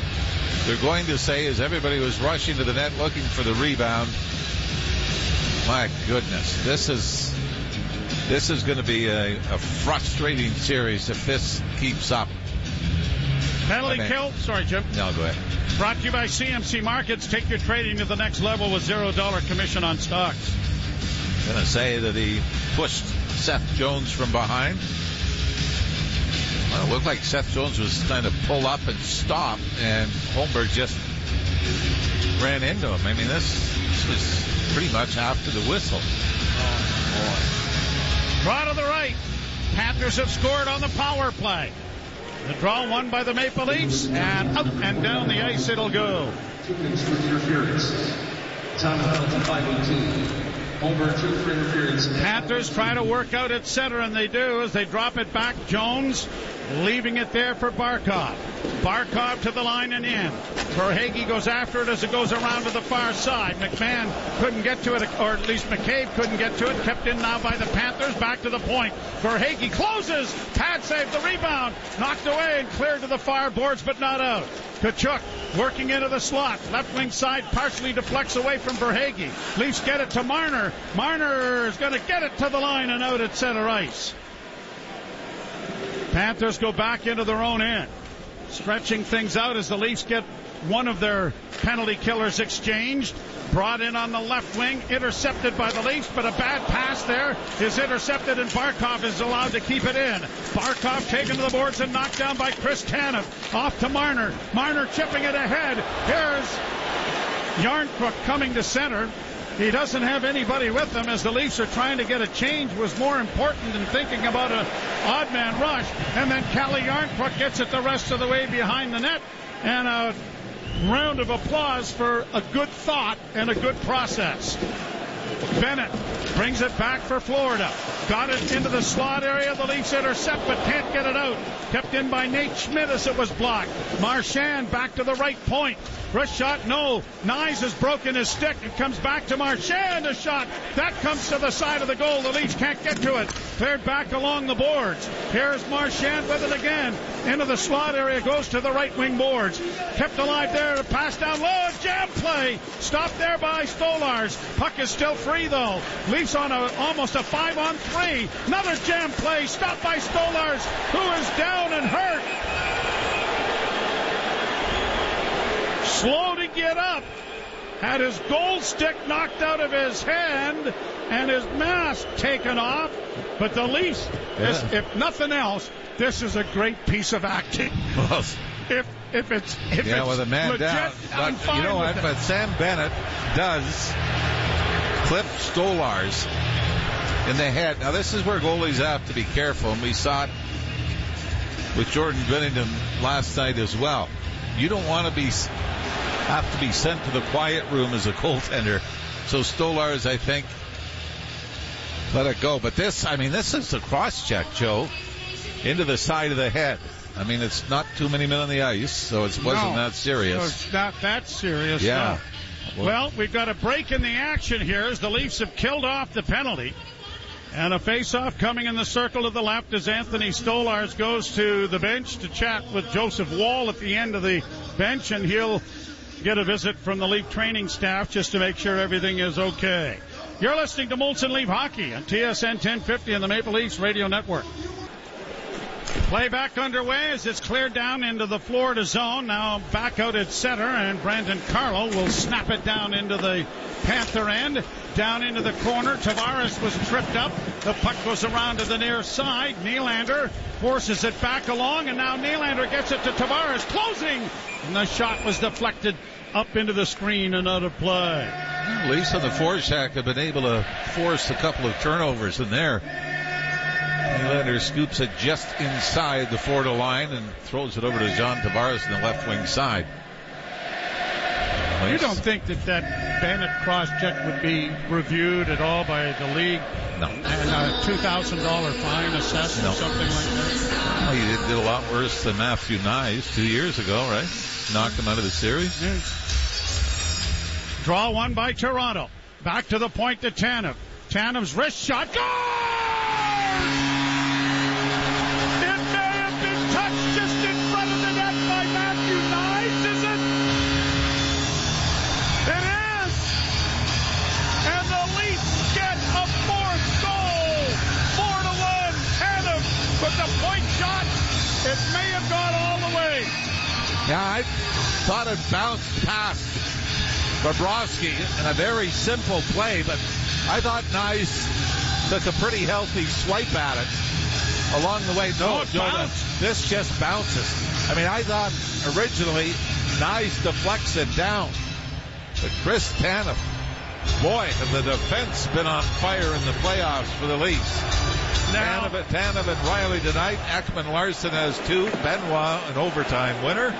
They're going to say, as everybody was rushing to the net looking for the rebound, my goodness, this is going to be a frustrating series if this keeps up. Penalty kill. Sorry, Jim. No, go ahead. Brought to you by CMC Markets. Take your trading to the next level with $0 commission on stocks. I'm going to say that he pushed Seth Jones from behind. Well, it looked like Seth Jones was trying to pull up and stop, and Holmberg just ran into him. I mean, this was pretty much after the whistle. Oh, boy. Draw to the right. Panthers have scored on the power play. The draw won by the Maple Leafs, and up and down the ice it'll go. 2 minutes for interference. Time penalty 5:18. Over 2 for interference. Panthers try to work out at center, and they do as they drop it back. Jones leaving it there for Barkov. Barkov to the line and in. Verhaeghe goes after it as it goes around to the far side. McMahon couldn't get to it, or at least McCabe couldn't get to it. Kept in now by the Panthers. Back to the point. Verhaeghe closes. Pad saved the rebound. Knocked away and cleared to the far boards, but not out. Tkachuk working into the slot. Left wing side partially deflects away from Verhaeghe. Leafs get it to Marner. Marner is going to get it to the line and out at center ice. Panthers go back into their own end. Stretching things out as the Leafs get one of their penalty killers exchanged. Brought in on the left wing, intercepted by the Leafs, but a bad pass there is intercepted, and Barkov is allowed to keep it in. Barkov taken to the boards and knocked down by Chris Tanev. Off to Marner. Marner chipping it ahead. Here's Yarncrook coming to center. He doesn't have anybody with him as the Leafs are trying to get a change. Was more important than thinking about an odd man rush. And then Calle Yarncrook gets it the rest of the way behind the net. And a round of applause for a good thought and a good process. Bennett brings it back for Florida. Got it into the slot area. The Leafs intercept but can't get it out. Kept in by Nate Schmidt as it was blocked. Marchand back to the right point. Wrist shot, no. Nyes has broken his stick. It comes back to Marchand. A shot. That comes to the side of the goal. The Leafs can't get to it. Cleared back along the boards. Here's Marchand with it again. Into the slot area. Goes to the right wing boards. Kept alive there. To pass down low. Jam play. Stopped there by Stolars. Puck is still free though. Leafs on almost a 5-on-3. Another jam play. Stopped by Stolars, who is down and hurt. Slow to get up. Had his goal stick knocked out of his hand and his mask taken off. But the Leafs, if nothing else, this is a great piece of acting. Well, if it's with a man legit, down. I'm But fine you know with what? it. But Sam Bennett does clip Stolars in the head. Now this is where goalies have to be careful, and we saw it with Jordan Binnington last night as well. You don't want to have to be sent to the quiet room as a goaltender. So Stolars, I think, let it go. But this is a cross-check, Joe, into the side of the head. I mean, it's not too many men on the ice, so it wasn't that serious. No, it's not that serious. Yeah. No. Well, we've got a break in the action here as the Leafs have killed off the penalty. And a face-off coming in the circle to the left as Anthony Stolars goes to the bench to chat with Joseph Wall at the end of the bench, and he'll get a visit from the Leaf training staff just to make sure everything is okay. You're listening to Molson Leaf Hockey on TSN 1050 and the Maple Leafs Radio Network. Play back underway as it's cleared down into the Florida zone. Now back out at center, and Brandon Carlo will snap it down into the Panther end. Down into the corner. Tavares was tripped up. The puck goes around to the near side. Nylander forces it back along, and now Nylander gets it to Tavares. Closing! And the shot was deflected up into the screen and out of play. At least on the forecheck have been able to force a couple of turnovers in there. Nylander scoops it just inside the Florida line and throws it over to John Tavares on the left wing side. You don't think that Bennett cross-check would be reviewed at all by the league? No. And a $2,000 fine assessed or something like that? Well, he did a lot worse than Matthew Nyes 2 years ago, right? Knocked him out of the series. Yeah. Draw one by Toronto. Back to the point to Tanev. Tanev's wrist shot. Goal! It may have been touched just in front of the net by Matthew Knies, is it? It is! And the Leafs get a fourth goal! 4-1, Tanev with the point shot. It may have gone all the way. Yeah, I thought it bounced past Bobrovsky in a very simple play, but I thought Knies took a pretty healthy swipe at it along the way. No, Joe, this just bounces. I mean, I thought originally Knies deflects it down. But Chris Tanev, boy, have the defense been on fire in the playoffs for the Leafs. Now, Tanev and Riley tonight. Ekman Larson has 2. Benoit, an overtime winner.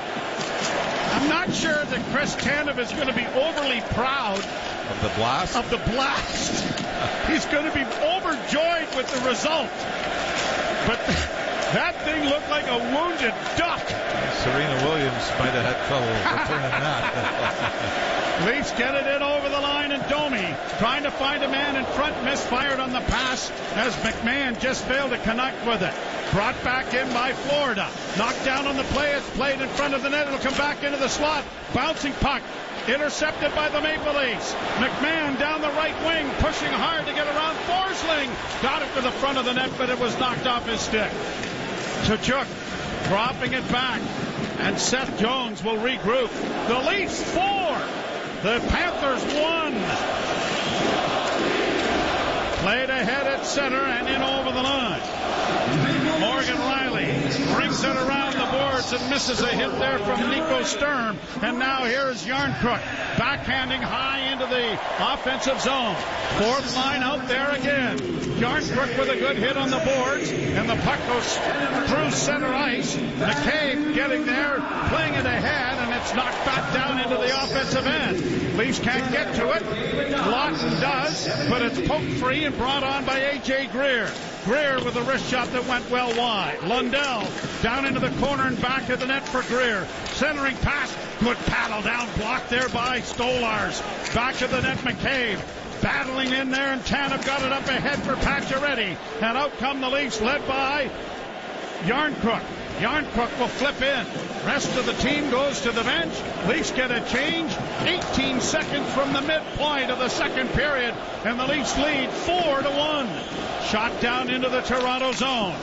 I'm not sure that Chris Tanev is going to be overly proud of the blast. He's going to be overjoyed with the result. But that thing looked like a wounded duck. Serena Williams might have had trouble returning that. Leafs get it in over the line, and Domi trying to find a man in front, misfired on the pass as McMahon just failed to connect with it. Brought back in by Florida. Knocked down on the play. It's played in front of the net. It'll come back into the slot. Bouncing puck. Intercepted by the Maple Leafs. McMahon down the right wing, pushing hard to get around Forsling. Got it to the front of the net, but it was knocked off his stick. Tkachuk dropping it back, and Seth Jones will regroup. The Leafs 4. The Panthers 1. Played ahead at center and in over the line. Morgan Riley brings it around the boards and misses a hit there from Nico Sturm. And now here's Yarncrook backhanding high into the offensive zone. Fourth line out there again. Yarncrook with a good hit on the boards, and the puck goes through center ice. McCabe getting there, playing it ahead, and it's knocked back down into the offensive end. Leafs can't get to it. Lawton does, but it's poked free and brought on by A.J. Greer. Greer with a wrist shot that went well wide. Lundell down into the corner and back of the net for Greer. Centering pass. Good paddle down. Blocked there by Stolars. Back of the net, McCabe. Battling in there, and Tanev got it up ahead for Pacioretty. And out come the Leafs, led by Yarncrook. Yarncrook will flip in. Rest of the team goes to the bench. Leafs get a change. 18 seconds from the midpoint of the second period, and the Leafs lead 4-1. Shot down into the Toronto zone.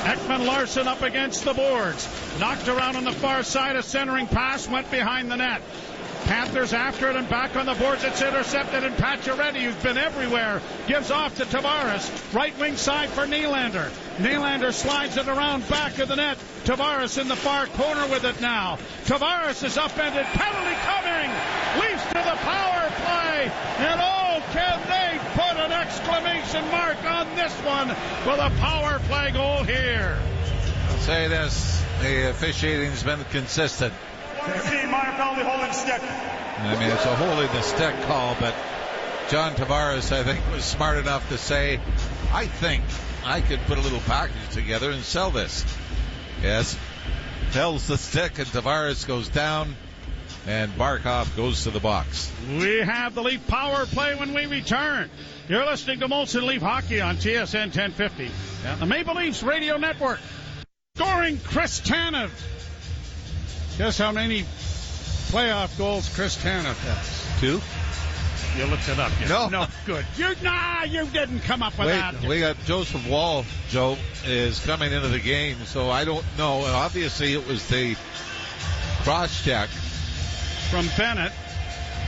Ekman Larson up against the boards. Knocked around on the far side. A centering pass went behind the net. Panthers after it and back on the boards. It's intercepted, and Pacioretty, who's been everywhere, gives off to Tavares. Right wing side for Nylander. Nylander slides it around back of the net. Tavares in the far corner with it now. Tavares is upended. Penalty coming. Leafs to the power play. And oh, can they put an exclamation mark on this one with a power play goal here. I'll say this. The officiating's been consistent. 15, minor penalty, holding stick. I mean, it's a holding the stick call, but John Tavares, I think, was smart enough to say, I think I could put a little package together and sell this. Yes. Tells the stick, and Tavares goes down, and Barkov goes to the box. We have the Leaf power play when we return. You're listening to Molson Leaf Hockey on TSN 1050 and the Maple Leafs Radio Network. Scoring Chris Tanev. Guess how many playoff goals Chris Tanev has? 2? You looked it up. No, good. You didn't come up with that. We got Joseph Wall, Joe, is coming into the game, so I don't know. Obviously, it was the cross-check from Bennett.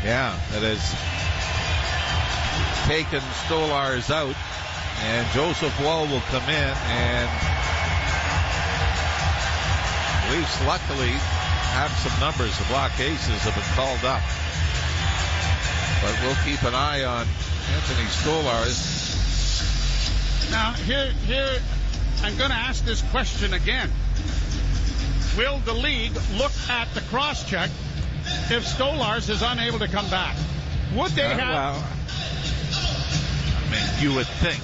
Yeah, that has taken Stolars out, and Joseph Wall will come in, and Leafs luckily have some numbers. The block aces have been called up. But we'll keep an eye on Anthony Stolars. Now, here, I'm going to ask this question again. Will the league look at the cross-check if Stolars is unable to come back? Would they have... Well, I mean, you would think.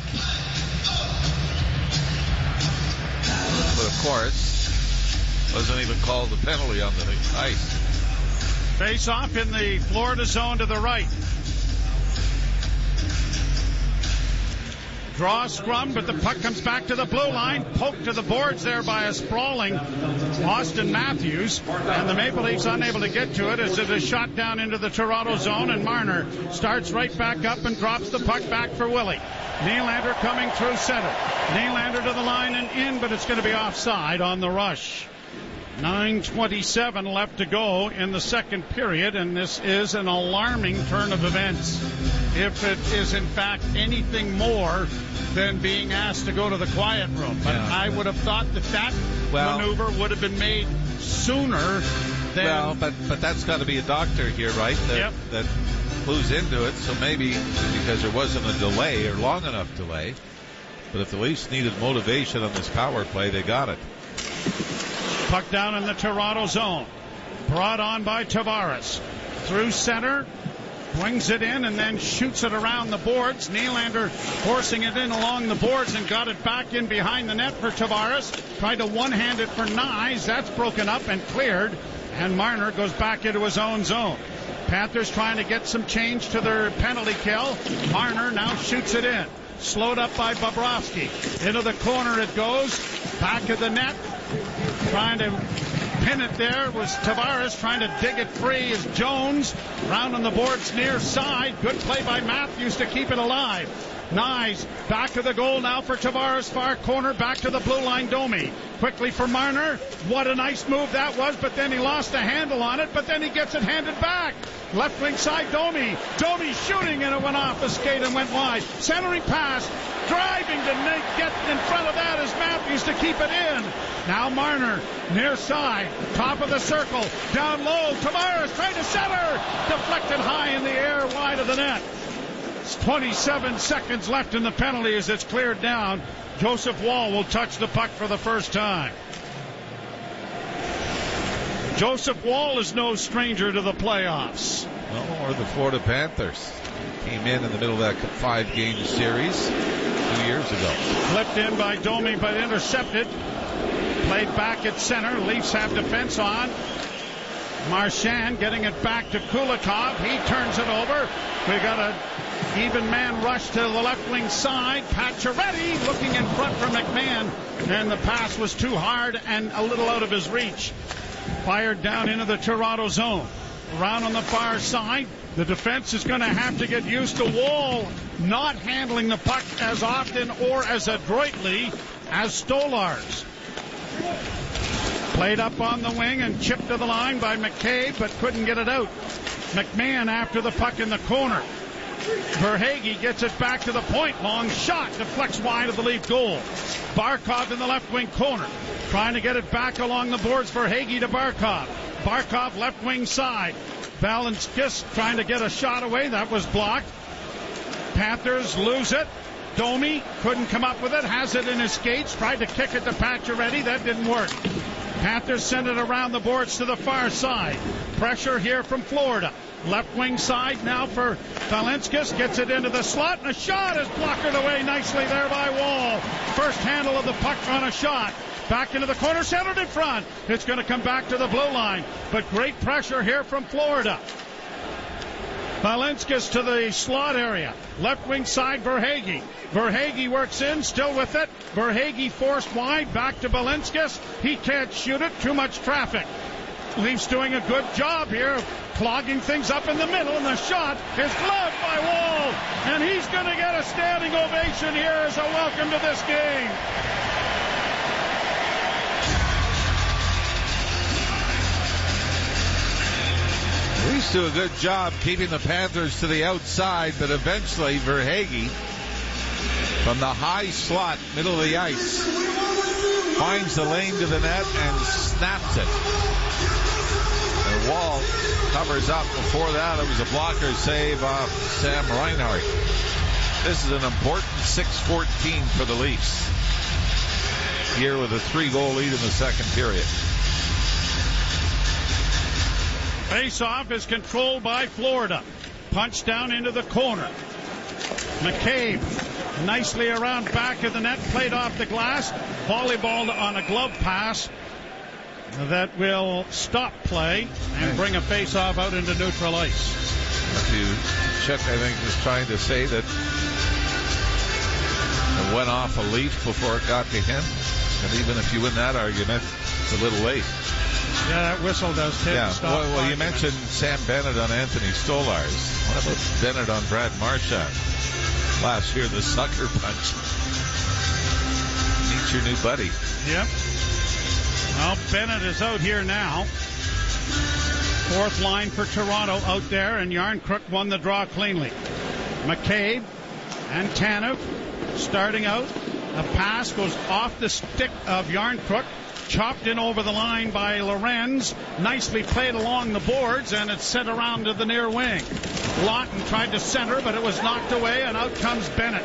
But, of course, wasn't even called a penalty on the ice. Face off in the Florida zone to the right. Draw scrum, but the puck comes back to the blue line. Poked to the boards there by a sprawling Austin Matthews. And the Maple Leafs unable to get to it as it is shot down into the Toronto zone. And Marner starts right back up and drops the puck back for Willie. Nylander coming through center. Nylander to the line and in, but it's going to be offside on the rush. 9:27 left to go in the second period, and this is an alarming turn of events. If it is in fact anything more than being asked to go to the quiet room. But I would have thought that maneuver would have been made sooner than... Well, but that's got to be a doctor here, right? That clues into it, so maybe because there wasn't a delay or long enough delay. But if the Leafs needed motivation on this power play, they got it. Puck down in the Toronto zone. Brought on by Tavares. Through center. Wings it in and then shoots it around the boards. Nylander forcing it in along the boards and got it back in behind the net for Tavares. Tried to one-hand it for Nyes. That's broken up and cleared. And Marner goes back into his own zone. Panthers trying to get some change to their penalty kill. Marner now shoots it in. Slowed up by Bobrovsky. Into the corner it goes. Back of the net. Trying to pin it there was Tavares. Trying to dig it free is Jones. Round on the boards near side. Good play by Matthews to keep it alive. Nyes back to the goal now for Tavares. Far corner back to the blue line. Domi quickly for Marner. What a nice move that was, but then he lost a handle on it, but then he gets it handed back. Left wing side Domi. Domi shooting and it went off the skate and went wide. Centering pass. Driving to get in front of that is Matthews to keep it in. Now Marner near side. Top of the circle. Down low. Tavares trying to center. Deflected high in the air wide of the net. 27 seconds left in the penalty as it's cleared down. Joseph Woll will touch the puck for the first time. Joseph Woll is no stranger to the playoffs. No, or the Florida Panthers. Came in the middle of that 5-game series 2 years ago. Flipped in by Domi but intercepted. Played back at center. Leafs have defense on. Marchand getting it back to Kulikov. He turns it over. We got a even man rush to the left wing side. Pacioretty looking in front for McMahon, and the pass was too hard and a little out of his reach. Fired down into the Toronto zone. Around on the far side. The defense is going to have to get used to Woll not handling the puck as often or as adroitly as Stolarz. Played up on the wing and chipped to the line by McCabe, but couldn't get it out. McMahon after the puck in the corner. Verhaeghe gets it back to the point. Long shot deflects wide of the Leaf goal. Barkov in the left wing corner. Trying to get it back along the boards. Verhaeghe to Barkov. Barkov left wing side. Valenskis trying to get a shot away. That was blocked. Panthers lose it. Domi couldn't come up with it. Has it in his skates. Tried to kick it to Pacioretty. That didn't work. Panthers send it around the boards to the far side. Pressure here from Florida. Left wing side now for Valenskis. Gets it into the slot, and a shot is blocked away nicely there by Woll. First handle of the puck on a shot. Back into the corner, centered in front. It's going to come back to the blue line, but great pressure here from Florida. Valenskis to the slot area. Left wing side, Verhaeghe. Verhaeghe works in, still with it. Verhaeghe forced wide, back to Valenskis. He can't shoot it, too much traffic. Leafs doing a good job here of clogging things up in the middle, and the shot is gloved by Woll. And he's going to get a standing ovation here as a welcome to this game. Leafs do a good job keeping the Panthers to the outside, but eventually Verhaeghe from the high slot, middle of the ice, finds the lane to the net and snaps it. And Woll covers up. Before that, it was a blocker save off Sam Reinhart. This is an important 6-14 for the Leafs here with a 3-goal lead in the second period. Face-off is controlled by Florida. Punch down into the corner. McCabe nicely around back of the net, played off the glass, volleyballed on a glove pass. that will stop play and bring a face-off out into neutral ice. Chuck, I think, was trying to say that it went off a leaf before it got to him. And even if you win that argument, it's a little late. Yeah, that whistle does take a stop. Well, you mentioned Sam Bennett on Anthony Stolarz. What about Bennett on Brad Marchand? Last year, the sucker punch. Meet your new buddy. Yep. Well, Bennett is out here now. Fourth line for Toronto out there, and Yarncrook won the draw cleanly. McCabe and Tanev starting out. A pass goes off the stick of Yarncrook, chopped in over the line by Lorenz. Nicely played along the boards, and it's sent around to the near wing. Lawton tried to center, but it was knocked away, and out comes Bennett.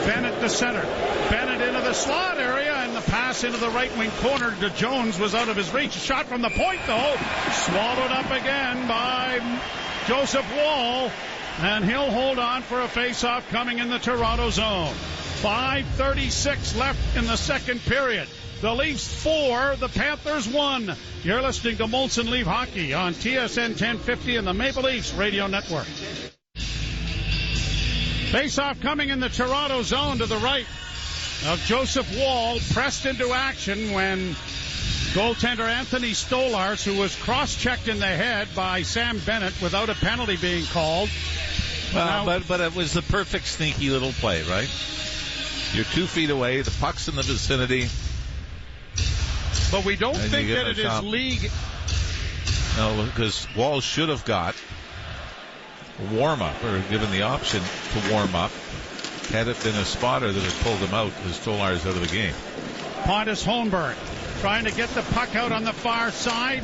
Bennett to center. Bennett into the slot area, and the pass into the right wing corner to Jones was out of his reach. Shot from the point, though. Swallowed up again by Joseph Woll, and he'll hold on for a face-off coming in the Toronto zone. 5:36 left in the second period. The Leafs 4, the Panthers 1. You're listening to Molson Leaf Hockey on TSN 1050 and the Maple Leafs Radio Network. Face-off coming in the Toronto zone to the right of Joseph Woll, pressed into action when goaltender Anthony Stolarz, who was cross-checked in the head by Sam Bennett without a penalty being called. Well, but it was the perfect sneaky little play, right? You're 2 feet away, the puck's in the vicinity. But we don't think that it is league. No, because Wall should have got a warm-up, or given the option to warm up, had it been a spotter that had pulled him out, because Stolarz out of the game. Pontus Holmberg trying to get the puck out on the far side.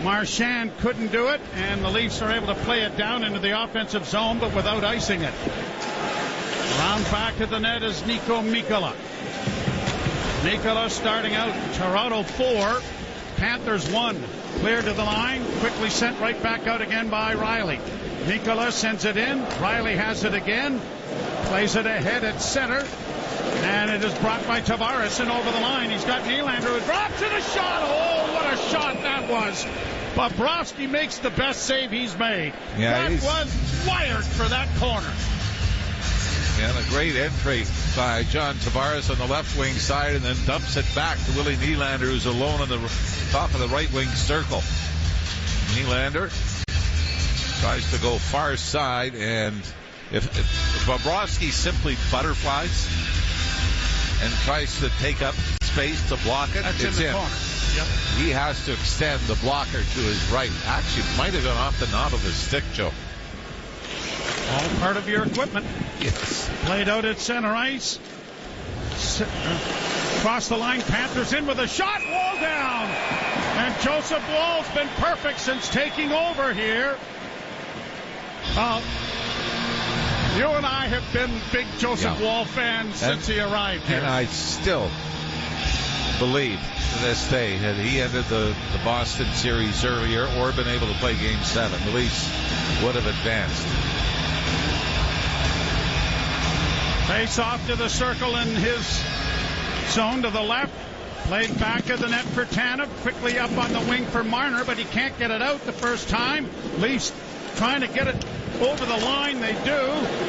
Marchand couldn't do it, and the Leafs are able to play it down into the offensive zone, but without icing it. Round back to the net is Niko Mikkola. Mikkola starting out. Toronto 4, Panthers 1. Cleared to the line, quickly sent right back out again by Riley. Mikkola sends it in. Riley has it again. Plays it ahead at center. And it is brought by Tavares and over the line. He's got Nylander who drops in a shot. Oh, what a shot that was. Bobrovsky makes the best save he's made. Yeah, that was wired for that corner. And a great entry by John Tavares on the left wing side, and then dumps it back to Willie Nylander, who's alone on the top of the right wing circle. Nylander tries to go far side, and if Bobrovsky simply butterflies and tries to take up space to block it, that's it's in the corner. Yep. He has to extend the blocker to his right. Actually, might have gone off the knob of his stick, Joe. All part of your equipment. Yes. Played out at center ice. Across the line, Panthers in with a shot. Wall down. And Joseph Woll's been perfect since taking over here. You and I have been big Joseph Woll fans since he arrived here. And I still believe to this day that he ended the Boston series earlier or been able to play Game 7. The Leafs would have advanced. Face off to the circle in his zone to the left. Played back of the net for Tanev. Quickly up on the wing for Marner, but he can't get it out the first time. Leafs trying to get it over the line. They do.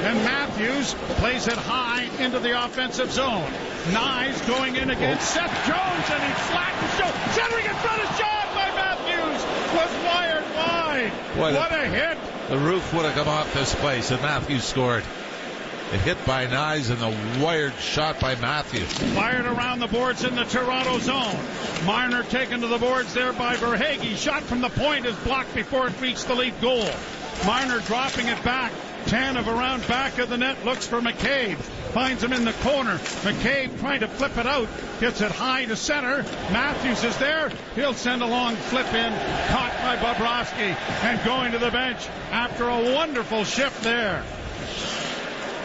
And Matthews plays it high into the offensive zone. Nyes going in against Seth Jones, and he flattens Jones. Centering in front of shot by Matthews. Was wired wide. What a hit. The roof would have come off this place, and Matthews scored. A hit by Nyes and a wired shot by Matthews. Fired around the boards in the Toronto zone. Marner taken to the boards there by Verhaeghe. Shot from the point is blocked before it reached the Leaf goal. Marner dropping it back. Tanev around back of the net, looks for McCabe. Finds him in the corner. McCabe trying to flip it out. Gets it high to center. Matthews is there. He'll send a long flip in. Caught by Bobrovsky. And going to the bench after a wonderful shift there.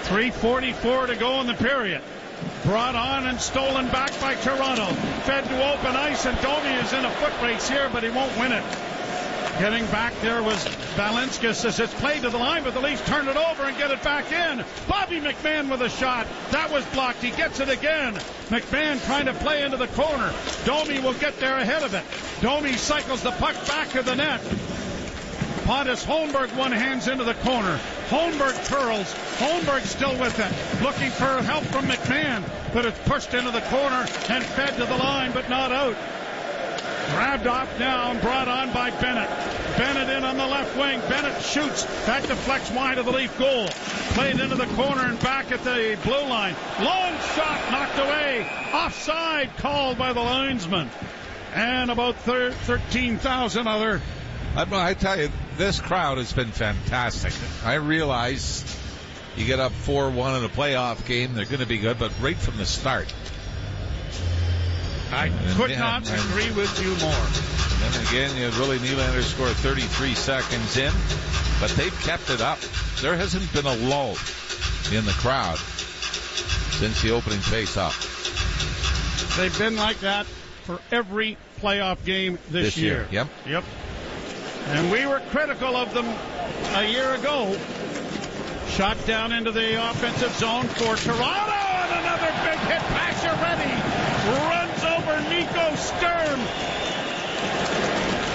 3:44 to go in the period. Brought on and stolen back by Toronto. Fed to open ice, and Domi is in a foot race here, but he won't win it. Getting back there was Balinskis as it's played to the line, but the Leafs turn it over and get it back in. Bobby McMahon with a shot. That was blocked. He gets it again. McMahon trying to play into the corner. Domi will get there ahead of it. Domi cycles the puck back of the net. Pontus Holmberg one hands into the corner. Holmberg curls. Holmberg still with it. Looking for help from McMahon. But it's pushed into the corner and fed to the line, but not out. Grabbed off now and brought on by Bennett. Bennett in on the left wing. Bennett shoots. That deflects wide of the Leaf goal. Played into the corner and back at the blue line. Long shot knocked away. Offside called by the linesman. And about 13,000 other. I tell you, this crowd has been fantastic. I realize you get up 4-1 in a playoff game, they're going to be good, but right from the start. I could not agree with you more. And again, you had Willie Nylander score 33 seconds in, but they've kept it up. There hasn't been a lull in the crowd since the opening face-off. They've been like that for every playoff game this year. Yep. And we were critical of them a year ago. Shot down into the offensive zone for Toronto, and another big hit. Pacioretty runs over Nico Sturm.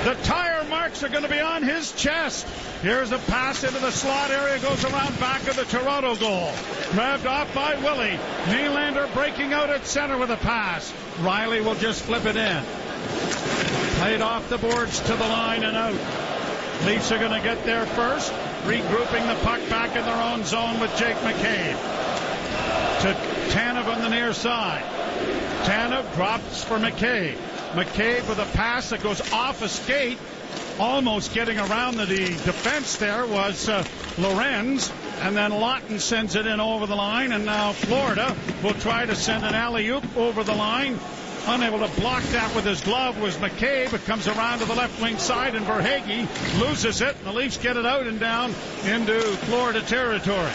The tire marks are going to be on his chest. Here's a pass into the slot area, goes around back of the Toronto goal. Grabbed off by Willie. Nylander breaking out at center with a pass. Riley will just flip it in. Played off the boards to the line and out. Leafs are going to get there first, regrouping the puck back in their own zone with Jake McCabe. To Tanev on the near side. Tanev drops for McCabe. McCabe with a pass that goes off a skate. Almost getting around the defense there was Lorenz. And then Lawton sends it in over the line. And now Florida will try to send an alley-oop over the line. Unable to block that with his glove was McCabe. It comes around to the left wing side, and Verhaeghe loses it. And the Leafs get it out and down into Florida territory.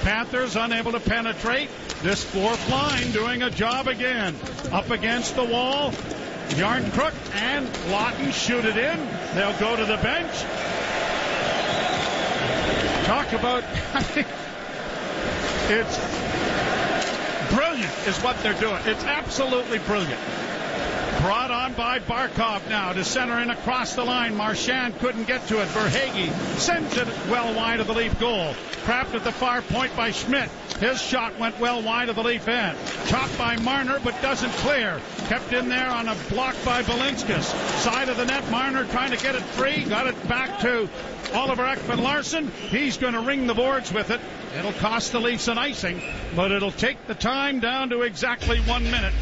Panthers unable to penetrate. This fourth line doing a job again. Up against the wall. Yarncrook and Lawton shoot it in. They'll go to the bench. Talk about... it's brilliant is what they're doing. It's absolutely brilliant. Brought on by Barkov now to center in across the line. Marchand couldn't get to it. Verhaeghe sends it well wide of the Leaf goal. Trapped at the far point by Schmidt. His shot went well wide of the Leaf end. Chopped by Marner but doesn't clear. Kept in there on a block by Balinskis. Side of the net, Marner trying to get it free. Got it back to Oliver Ekman-Larsson. He's going to ring the boards with it. It'll cost the Leafs an icing, but it'll take the time down to exactly 1 minute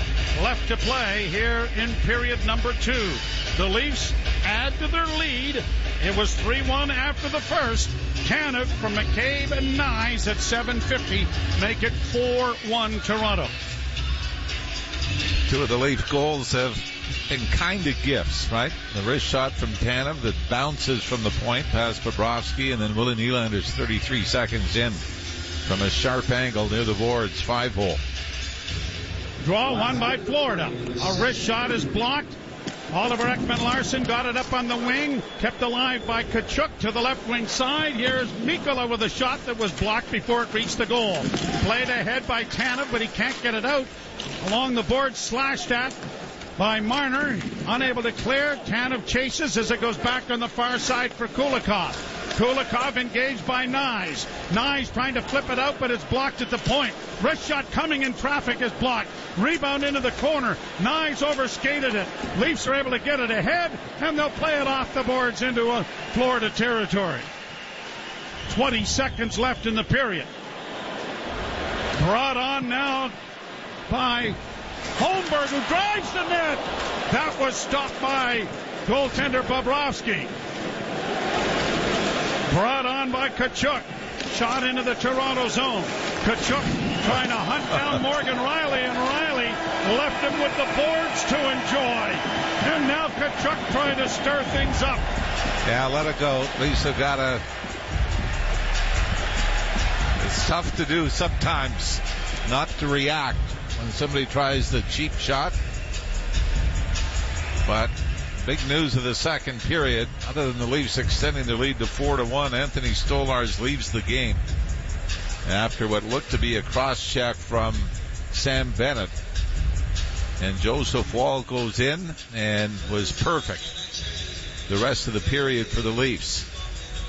left to play here in period number 2. The Leafs add to their lead. It was 3-1 after the first. Tanev from McCabe and Nyes at 7:50 make it 4-1 Toronto. Two of the Leaf goals have been kind of gifts, right? The wrist shot from Tanev that bounces from the point past Bobrovsky, and then Willie Nylander's 33 seconds in from a sharp angle near the boards, 5-hole. Draw one by Florida. A wrist shot is blocked. Oliver Ekman-Larsson got it up on the wing, kept alive by Tkachuk to the left wing side. Here's Mikkola with a shot that was blocked before it reached the goal. Played ahead by Tanev, but he can't get it out. Along the board, slashed at by Marner, unable to clear. Tanev chases as it goes back on the far side for Kulikov. Kulikov engaged by Nyes. Nyes trying to flip it out, but it's blocked at the point. Wrist shot coming in traffic is blocked. Rebound into the corner. Nyes overskated it. Leafs are able to get it ahead, and they'll play it off the boards into Florida territory. 20 seconds left in the period. Brought on now by Holmberg, who drives the net. That was stopped by goaltender Bobrovsky. Brought on by Tkachuk. Shot into the Toronto zone. Tkachuk trying to hunt down Morgan Riley, and Riley left him with the boards to enjoy. And now Tkachuk trying to stir things up. Yeah, let it go. Leafs have got to... It's tough to do sometimes not to react when somebody tries the cheap shot. But big news of the second period, other than the Leafs extending the lead to 4-1, Anthony Stolarz leaves the game after what looked to be a cross-check from Sam Bennett. And Joseph Wall goes in and was perfect the rest of the period for the Leafs,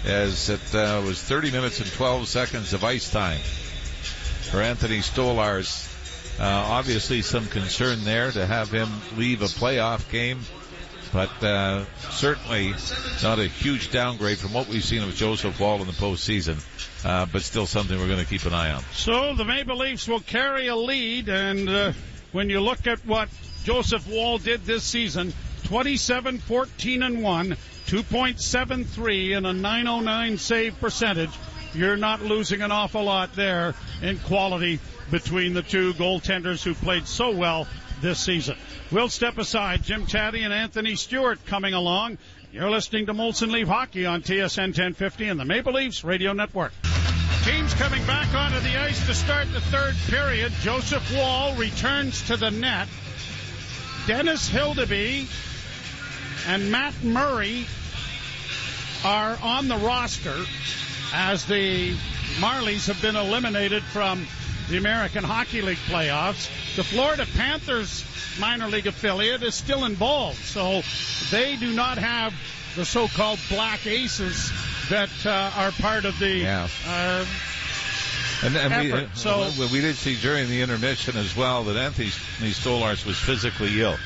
as it was 30 minutes and 12 seconds of ice time for Anthony Stolarz. Obviously some concern there to have him leave a playoff game, but certainly not a huge downgrade from what we've seen of Joseph Wall in the postseason, but still something we're going to keep an eye on. So the Maple Leafs will carry a lead, and when you look at what Joseph Wall did this season, 27-14-1, 2.73 and a .909 save percentage, you're not losing an awful lot there in quality between the two goaltenders who played so well this season. We'll step aside. Jim Taddy and Anthony Stewart coming along. You're listening to Molson Leaf Hockey on TSN 1050 and the Maple Leafs Radio Network. Teams coming back onto the ice to start the third period. Joseph Wall returns to the net. Dennis Hildeby and Matt Murray are on the roster as the Marlies have been eliminated from the American Hockey League playoffs. The Florida Panthers minor league affiliate is still involved, so they do not have the so-called black aces that are part of the effort. We did see during the intermission as well that Anthony Stolarz was physically ill,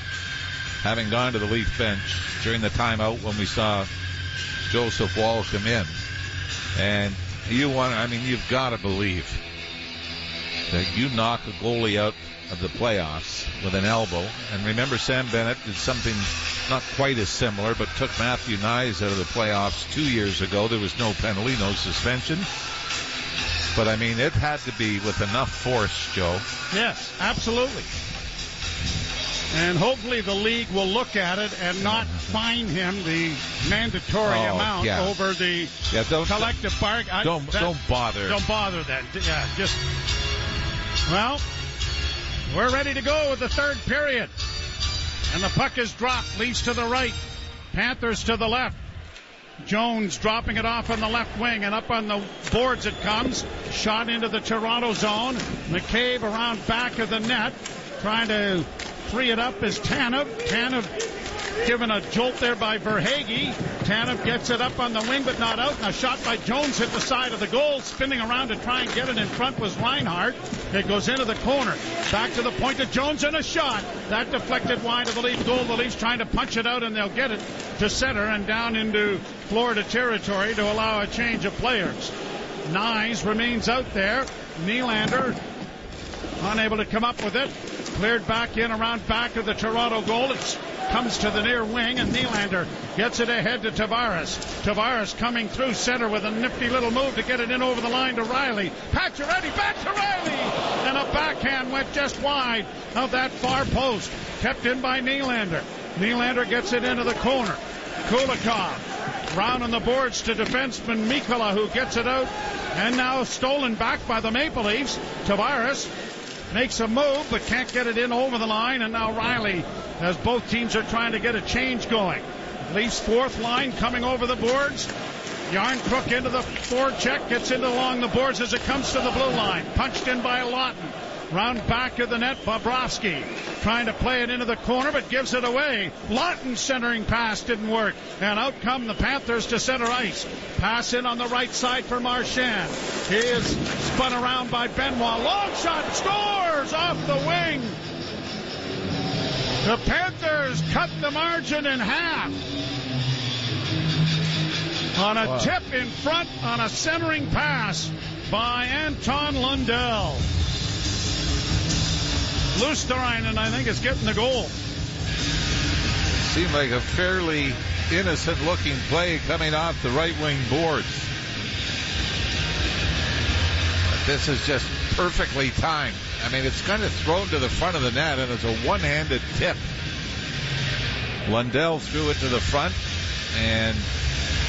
having gone to the Leaf bench during the timeout when we saw Joseph Wall come in. And you've got to believe that you knock a goalie out of the playoffs with an elbow. And remember, Sam Bennett did something not quite as similar, but took Matthew Nyes out of the playoffs 2 years ago. There was no penalty, no suspension. But, it had to be with enough force, Joe. Yes, absolutely. And hopefully the league will look at it and not fine him the mandatory amount over the collective bargain. Don't bother. Don't bother that. Yeah, just... Well, we're ready to go with the third period. And the puck is dropped. Leafs to the right. Panthers to the left. Jones dropping it off on the left wing, and up on the boards it comes. Shot into the Toronto zone. McCabe around back of the net, trying to free it up is Tanev. Tanev given a jolt there by Verhaeghe. Tanev gets it up on the wing, but not out. And a shot by Jones hit the side of the goal. Spinning around to try and get it in front was Reinhart. It goes into the corner. Back to the point of Jones, and a shot. That deflected wide of the Leaf goal. The Leafs trying to punch it out, and they'll get it to center and down into Florida territory to allow a change of players. Nyes remains out there. Nylander unable to come up with it. Cleared back in around back of the Toronto goal. It comes to the near wing, and Nylander gets it ahead to Tavares. Tavares coming through center with a nifty little move to get it in over the line to Riley. Pacioretty back to Riley, and a backhand went just wide of that far post. Kept in by Nylander. Nylander gets it into the corner. Kulikov round on the boards to defenseman Mikkola, who gets it out, and now stolen back by the Maple Leafs. Tavares makes a move but can't get it in over the line, and now Riley, as both teams are trying to get a change going. Leafs fourth line coming over the boards. Yarncrook into the forecheck, gets into along the boards as it comes to the blue line. Punched in by Lawton. Round back of the net, Bobrovsky trying to play it into the corner but gives it away. Lawton's centering pass didn't work, and out come the Panthers to center ice. Pass in on the right side for Marchand. He is spun around by Benoit. Long shot, scores off the wing. The Panthers cut the margin in half on a tip in front on a centering pass by Anton Lundell. Luosterainen, I think, is getting the goal. Seemed like a fairly innocent-looking play coming off the right wing boards. But this is just perfectly timed. It's kind of thrown to the front of the net, and it's a one-handed tip. Lundell threw it to the front, and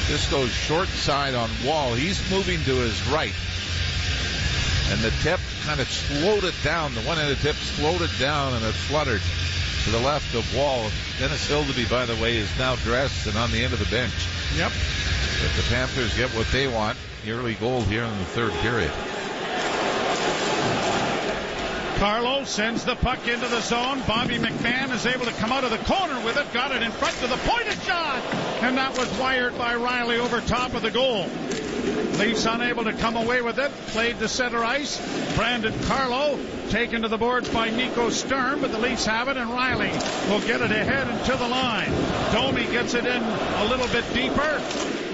this goes short side on Wall. He's moving to his right, and the tip kind of slowed it down. The one-handed tip slowed it down, and it fluttered to the left of Wall. Dennis Hildeby, by the way, is now dressed and on the end of the bench. Yep. But the Panthers get what they want. Early goal here in the third period. Carlo sends the puck into the zone. Bobby McMahon is able to come out of the corner with it. Got it in front of the pointed shot. And that was wired by Riley over top of the goal. Leafs unable to come away with it. Played to center ice. Brandon Carlo taken to the boards by Nico Sturm, but the Leafs have it, and Riley will get it ahead and to the line. Domi gets it in a little bit deeper.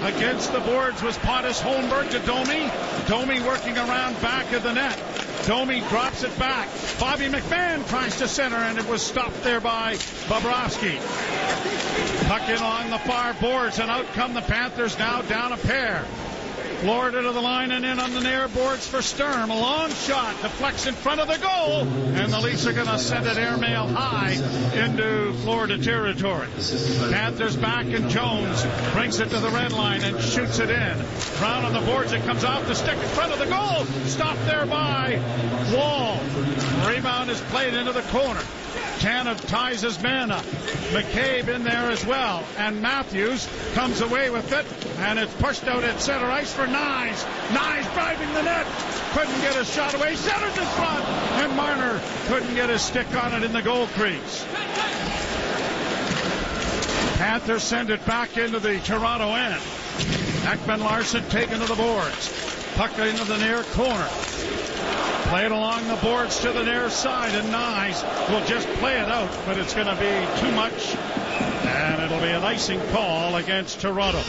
Against the boards was Pontus Holmberg to Domi. Domi working around back of the net. Domi drops it back. Bobby McMahon tries to center, and it was stopped there by Bobrovsky. Puck in along the far boards, and out come the Panthers now down a pair. Florida to the line and in on the near boards for Sturm. A long shot deflects in front of the goal, and the Leafs are going to send it airmail high into Florida territory. Panthers back, and Jones brings it to the red line and shoots it in. Round on the boards, it comes off the stick in front of the goal. Stopped there by Wall. Rebound is played into the corner. Tanev ties his man up. McCabe in there as well. And Matthews comes away with it. And it's pushed out at center ice for Nyes. Nyes driving the net. Couldn't get a shot away. Centers in front. And Marner couldn't get his stick on it in the goal crease. Panthers send it back into the Toronto end. Ekman Larsson taken to the boards. Puck into the near corner. Played along the boards to the near side, and Nyes will just play it out, but it's going to be too much, and it'll be an icing call against Toronto.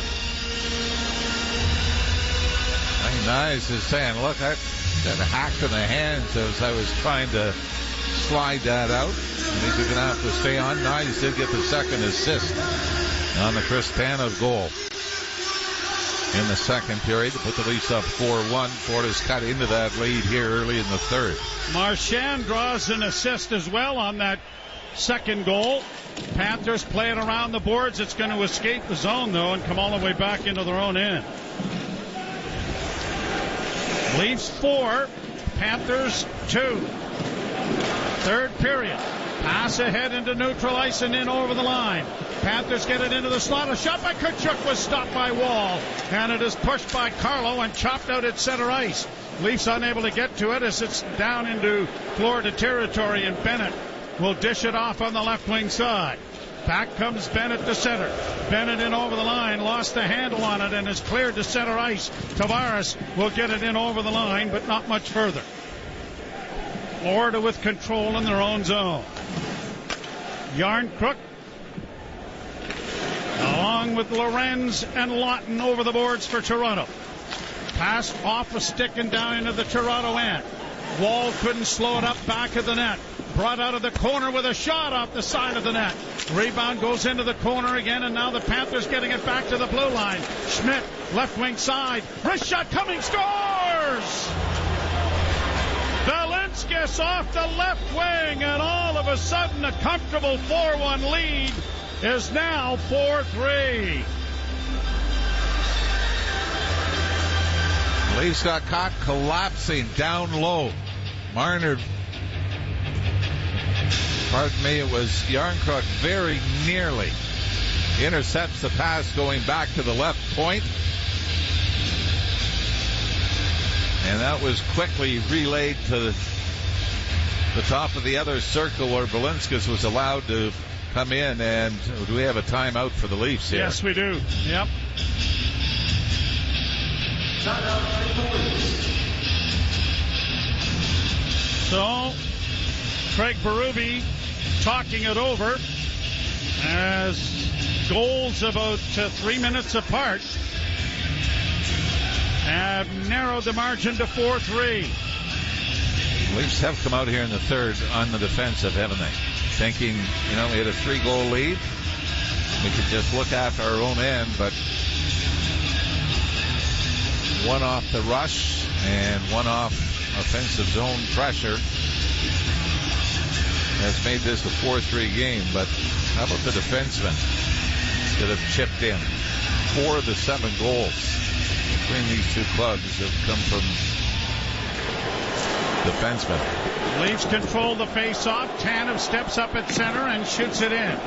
Nyes is saying, look, I got hacked in the hands as I was trying to slide that out, and he's going to have to stay on. Nyes did get the second assist on the Chris Tanev goal in the second period to put the Leafs up 4-1. Florida's cut into that lead here early in the third. Marchand draws an assist as well on that second goal. Panthers play it around the boards. It's going to escape the zone, though, and come all the way back into their own end. Leafs 4, Panthers 2. Third period. Pass ahead into neutral ice and in over the line. Panthers get it into the slot. A shot by Kutchuk was stopped by Wall. And it is pushed by Carlo and chopped out at center ice. Leafs unable to get to it as it's down into Florida territory, and Bennett will dish it off on the left wing side. Back comes Bennett to center. Bennett in over the line, lost the handle on it, and is cleared to center ice. Tavares will get it in over the line, but not much further. Florida with control in their own zone. Yarncrook along with Lorenz and Lawton over the boards for Toronto. Pass off a stick and down into the Toronto end. Wall couldn't slow it up back of the net. Brought out of the corner with a shot off the side of the net. Rebound goes into the corner again, and now the Panthers getting it back to the blue line. Schmidt, left wing side. Wrist shot coming, scores! Velenskis off the left wing, and all of a sudden a comfortable 4-1 lead is now 4-3. Leafs got caught collapsing down low. Marner, pardon me, it was Yarncrook very nearly intercepts the pass going back to the left point. And that was quickly relayed to the top of the other circle where Velenskis was allowed to come in. And do we have a timeout for the Leafs here? Yes, we do. Yep. So, Craig Berube talking it over as goals about 3 minutes apart have narrowed the margin to 4-3. Leafs have come out here in the third on the defensive, haven't they? Thinking, we had a 3-goal lead. We could just look after our own end, but one off the rush and one off offensive zone pressure has made this a 4-3 game. But how about the defensemen that have chipped in? 4 of the 7 goals between these two clubs have come from defensemen. Leafs control the face-off. Tanev steps up at center and shoots it in.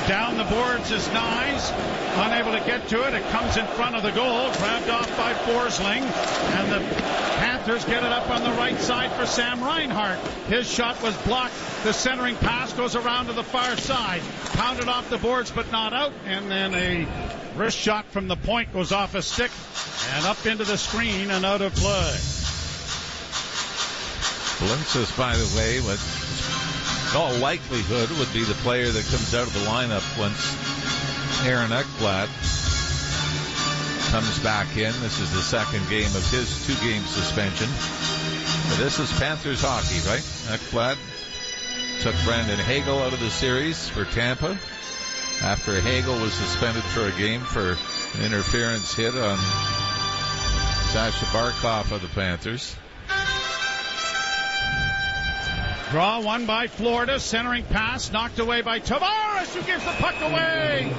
Down the boards is Nyes. Unable to get to it. It comes in front of the goal. Grabbed off by Forsling. And the Panthers Panthers get it up on the right side for Sam Reinhart. His shot was blocked. The centering pass goes around to the far side. Pounded off the boards but not out. And then a wrist shot from the point goes off a stick and up into the screen and out of play. Blintzes, by the way, with all likelihood would be the player that comes out of the lineup once Aaron Ekblad comes back in. This is the second game of his 2-game suspension. But this is Panthers hockey, right? Ekblad took Brandon Hagel out of the series for Tampa after Hagel was suspended for a game for an interference hit on Sasha Barkov of the Panthers. Draw one by Florida. Centering pass knocked away by Tavares, who gives the puck away.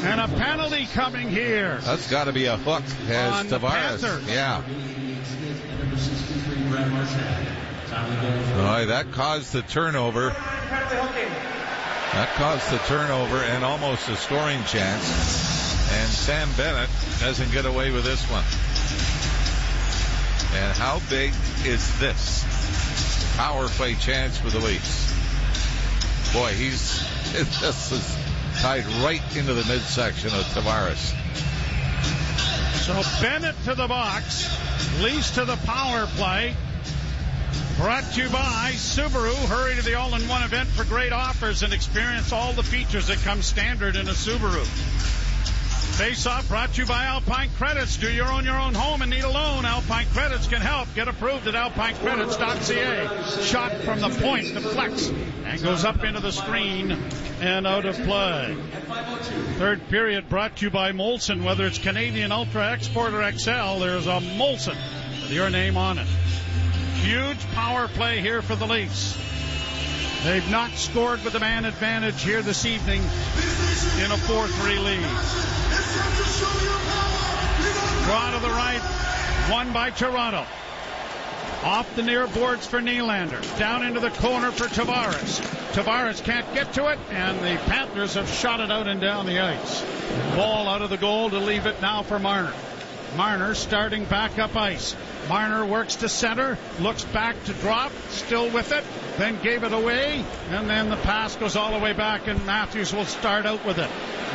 And a penalty coming here. That's got to be a hook as on Tavares. Panthers. Yeah. Boy, that caused the turnover. That caused the turnover and almost a scoring chance. And Sam Bennett doesn't get away with this one. And how big is this power play chance for the Leafs? Boy, this is tied right into the midsection of Tavares. So Bennett to the box. Leafs to the power play. Brought to you by Subaru. Hurry to the all-in-one event for great offers and experience all the features that come standard in a Subaru. Face-off brought to you by Alpine Credits. Do you own your own home and need a loan? Alpine Credits can help. Get approved at alpinecredits.ca. Shot from the point, deflects, and goes up into the screen and out of play. Third period brought to you by Molson. Whether it's Canadian Ultra Export or XL, there's a Molson with your name on it. Huge power play here for the Leafs. They've not scored with a man advantage here this evening in a 4-3 lead. Draw to the right, won by Toronto. Off the near boards for Nylander. Down into the corner for Tavares. Tavares can't get to it, and the Panthers have shot it out and down the ice. Ball out of the goal to leave it now for Marner. Marner starting back up ice. Marner works to center, looks back to drop, still with it, then gave it away, and then the pass goes all the way back, and Matthews will start out with it.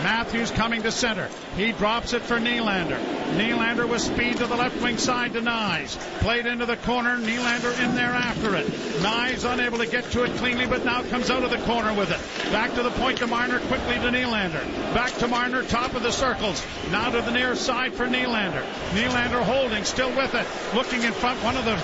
Matthews coming to center. He drops it for Nylander. Nylander with speed to the left wing side to Nyes. Played into the corner. Nylander in there after it. Nyes unable to get to it cleanly, but now comes out of the corner with it. Back to the point to Marner, quickly to Nylander. Back to Marner, top of the circles. Now to the near side for Nylander. Nylander holding, still with it. Looking in front. One of the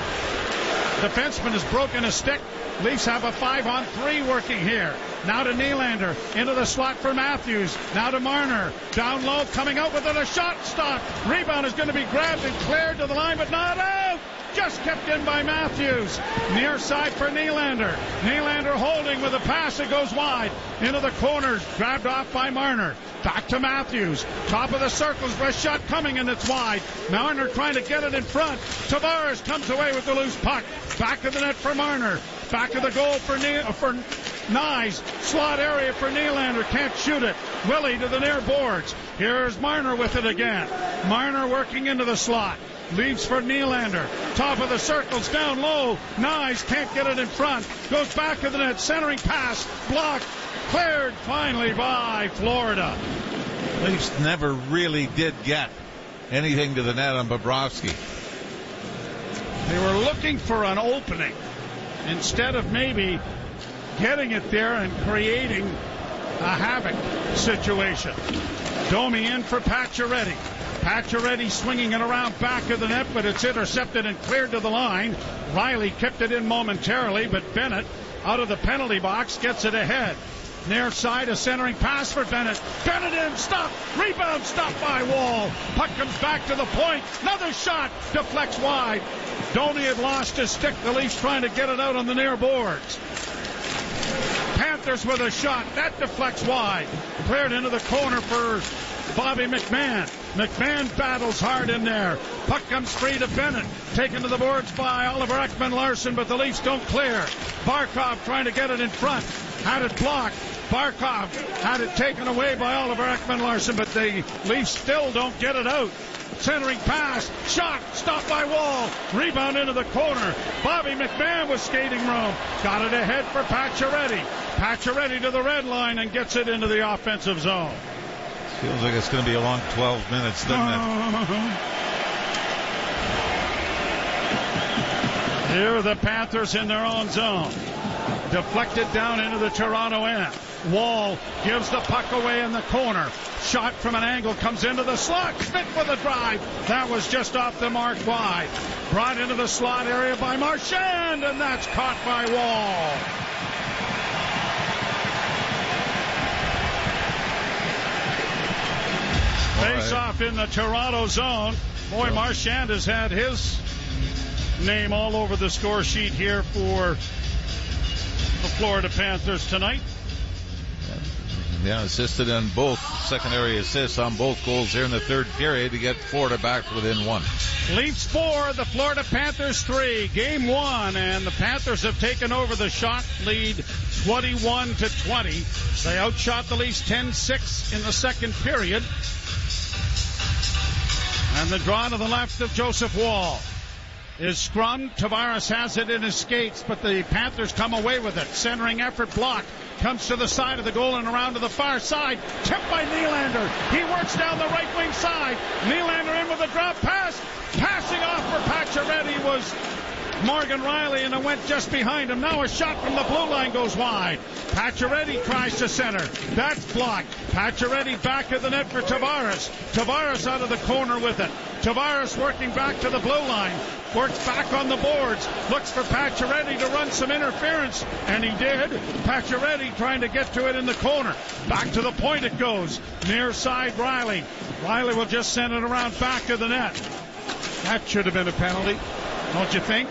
defensemen has broken a stick. Leafs have a 5-on-3 working here. Now to Nylander, into the slot for Matthews. Now to Marner, down low, coming out with it, a shot stopped. Rebound is going to be grabbed and cleared to the line, but not out. Just kept in by Matthews. Near side for Nylander. Nylander holding with a pass that goes wide. Into the corners, grabbed off by Marner. Back to Matthews. Top of the circles, wrist shot coming, and it's wide. Marner trying to get it in front. Tavares comes away with the loose puck. Back of the net for Marner. Back of the goal for Nyes. Slot area for Nylander. Can't shoot it. Willie to the near boards. Here's Marner with it again. Marner working into the slot. Leaves for Nylander. Top of the circles, down low. Nyes can't get it in front. Goes back to the net. Centering pass. Blocked. Cleared finally by Florida. Leafs never really did get anything to the net on Bobrovsky. They were looking for an opening instead of maybe getting it there and creating a havoc situation. Domi in for Pacioretty. Pacioretty swinging it around back of the net, but it's intercepted and cleared to the line. Riley kept it in momentarily, but Bennett out of the penalty box gets it ahead. Near side, a centering pass for Bennett. Bennett in, stop, rebound, stopped by Wall. Puck comes back to the point. Another shot, deflects wide. Domi had lost his stick. The Leafs trying to get it out on the near boards. Panthers with a shot. That deflects wide. Cleared into the corner for Bobby McMahon. McMahon battles hard in there. Puck comes free to Bennett. Taken to the boards by Oliver Ekman-Larsson, but the Leafs don't clear. Barkov trying to get it in front. Had it blocked. Barkov had it taken away by Oliver Ekman-Larsson, but the Leafs still don't get it out. Centering pass. Shot. Stopped by Wall. Rebound into the corner. Bobby McMahon with skating room. Got it ahead for Pacioretty. Pacioretty to the red line and gets it into the offensive zone. Feels like it's going to be a long 12 minutes, doesn't it? Here are the Panthers in their own zone. Deflected down into the Toronto end. Wall gives the puck away in the corner. Shot from an angle comes into the slot. Schmidt with a drive. That was just off the mark wide. Brought into the slot area by Marchand, and that's caught by Wall. Face off in the Toronto zone. Boy, Marchand has had his name all over the score sheet here for the Florida Panthers tonight. Yeah, assisted on both, secondary assists on both goals here in the third period to get Florida back within one. Leafs 4, the Florida Panthers 3. Game 1, and the Panthers have taken over the shot lead 21-20. They outshot the Leafs 10-6 in the second period. And the draw to the left of Joseph Wall is scrummed. Tavares has it in his skates, but the Panthers come away with it. Centering effort blocked. Comes to the side of the goal and around to the far side. Tipped by Nylander. He works down the right wing side. Nylander in with a drop pass. Passing off for Pacioretty was Morgan Riley, and it went just behind him. Now a shot from the blue line goes wide. Pacioretty tries to center. That's blocked. Pacioretty back of the net for Tavares. Tavares out of the corner with it. Tavares working back to the blue line. Works back on the boards. Looks for Pacioretty to run some interference. And he did. Pacioretty trying to get to it in the corner. Back to the point it goes. Near side Riley. Riley will just send it around back of the net. That should have been a penalty, don't you think?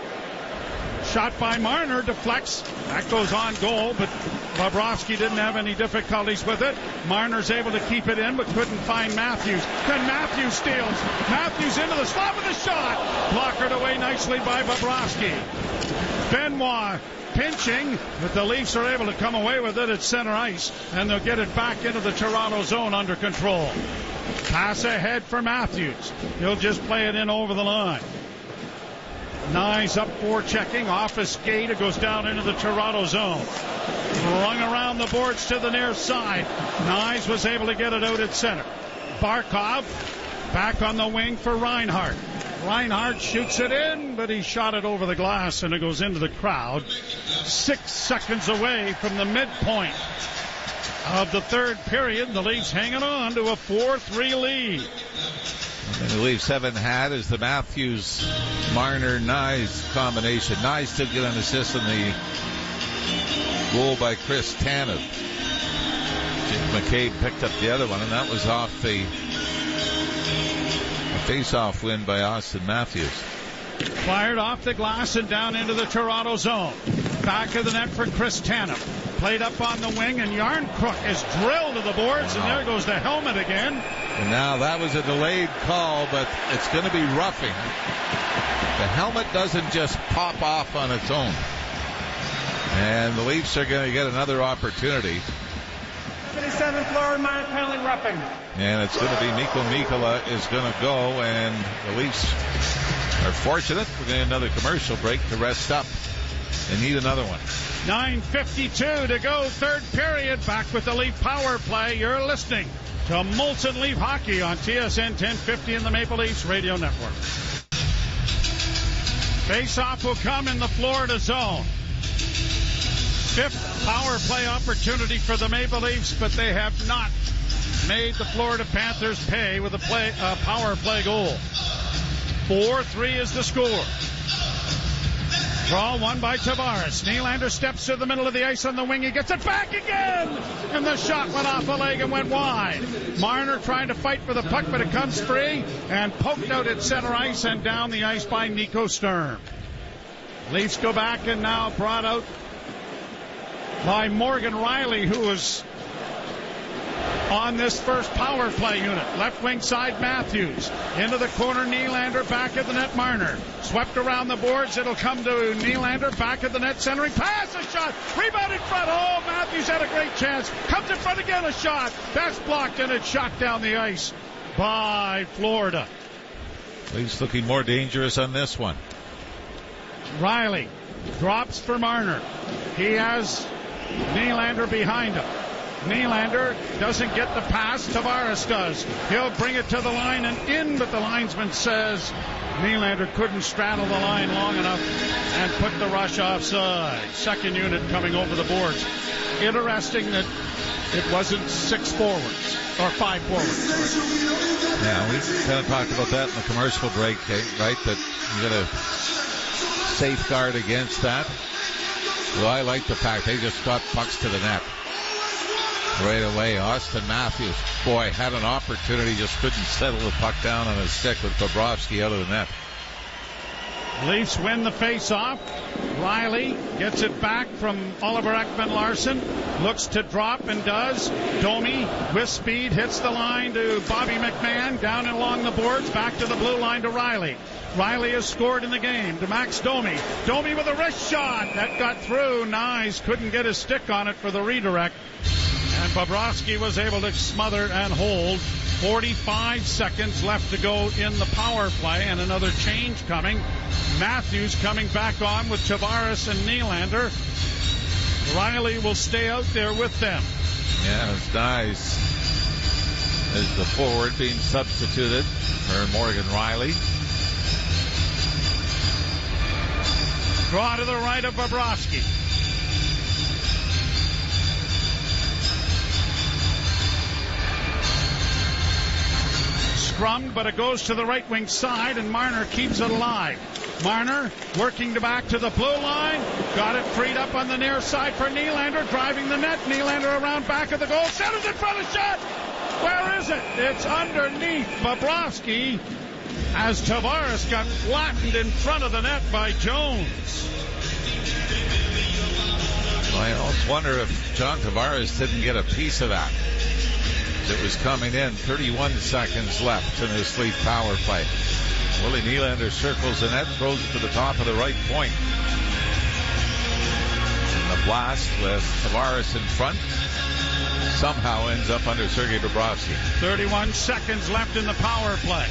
Shot by Marner, deflects. That goes on goal, but Bobrovsky didn't have any difficulties with it. Marner's able to keep it in, but couldn't find Matthews. Then Matthews steals. Matthews into the slot with a shot. Blockered away nicely by Bobrovsky. Benoit pinching, but the Leafs are able to come away with it at center ice, and they'll get it back into the Toronto zone under control. Pass ahead for Matthews. He'll just play it in over the line. Nyes up for checking, off his skate, it goes down into the Toronto zone. Rung around the boards to the near side. Nyes was able to get it out at center. Barkov back on the wing for Reinhart. Reinhart shoots it in, but he shot it over the glass and it goes into the crowd. 6 seconds away from the midpoint of the third period. The Leafs hanging on to a 4-3 lead. And the Leafs haven't had is the Matthews-Marner-Nyes combination. Nyes did get an assist in the goal by Chris Tanev. Jake McCabe picked up the other one, and that was off a face-off win by Austin Matthews. Fired off the glass and down into the Toronto zone. Back of the net for Chris Tanev. Played up on the wing, and Yarncrook is drilled to the boards, and there goes the helmet again. And now that was a delayed call, but it's going to be roughing. The helmet doesn't just pop off on its own. And the Leafs are going to get another opportunity. 77 Florida minor penalty roughing. And it's going to be Mikko Mikkola is going to go, and the Leafs are fortunate. We're going to another commercial break to rest up. They need another one. 9:52 to go, third period. Back with the Leaf power play. You're listening to Molson Leaf Hockey on TSN 1050 in the Maple Leafs Radio Network. Face-off will come in the Florida zone. 5th power play opportunity for the Maple Leafs, but they have not made the Florida Panthers pay with a power play goal. 4-3 is the score. Draw one by Tavares. Nylander steps to the middle of the ice on the wing. He gets it back again. And the shot went off a leg and went wide. Marner trying to fight for the puck, but it comes free and poked out at center ice and down the ice by Nico Sturm. Leafs go back and now brought out by Morgan Riley, who was on this first power play unit. Left wing side Matthews. Into the corner Nylander, back of the net Marner. Swept around the boards. It'll come to Nylander, back of the net, centering pass, a shot. Rebound in front. Oh, Matthews had a great chance. Comes in front again, a shot. That's blocked and it's shot down the ice by Florida. Leafs looking more dangerous on this one. Riley drops for Marner. He has Nylander behind him. Nylander doesn't get the pass. Tavares does. He'll bring it to the line and in, but the linesman says Nylander couldn't straddle the line long enough and put the rush offside. Second unit coming over the boards. Interesting that it wasn't 6 forwards or 5 forwards. Yeah, we kind of talked about that in the commercial break, right? That you got to safeguard against that. Well, I like the fact they just got pucks to the net right away. Austin Matthews, boy, had an opportunity, just couldn't settle the puck down on his stick with Bobrovsky out of the net. Leafs win the face-off. Riley gets it back from Oliver Ekman-Larsson. Looks to drop and does. Domi with speed hits the line to Bobby McMahon. Down and along the boards. Back to the blue line to Riley. Riley has scored in the game to Max Domi. Domi with a wrist shot. That got through. Nyes couldn't get his stick on it for the redirect. And Bobrovsky was able to smother and hold. 45 seconds left to go in the power play, and another change coming. Matthews coming back on with Tavares and Nylander. Riley will stay out there with them. Yeah, it's nice. As the forward being substituted for Morgan Riley. Draw to the right of Bobrovsky. Scrummed, but it goes to the right wing side, and Marner keeps it alive. Marner working back to the blue line. Got it freed up on the near side for Nylander, driving the net. Nylander around back of the goal. Centers in front of shot. Where is it? It's underneath Bobrovsky as Tavares got flattened in front of the net by Jones. I almost wonder if John Tavares didn't get a piece of that. It was coming in. 31 seconds left in this Leaf power play. Willie Nylander circles the net, throws it to the top of the right point. And the blast with Tavares in front somehow ends up under Sergei Bobrovsky. 31 seconds left in the power play.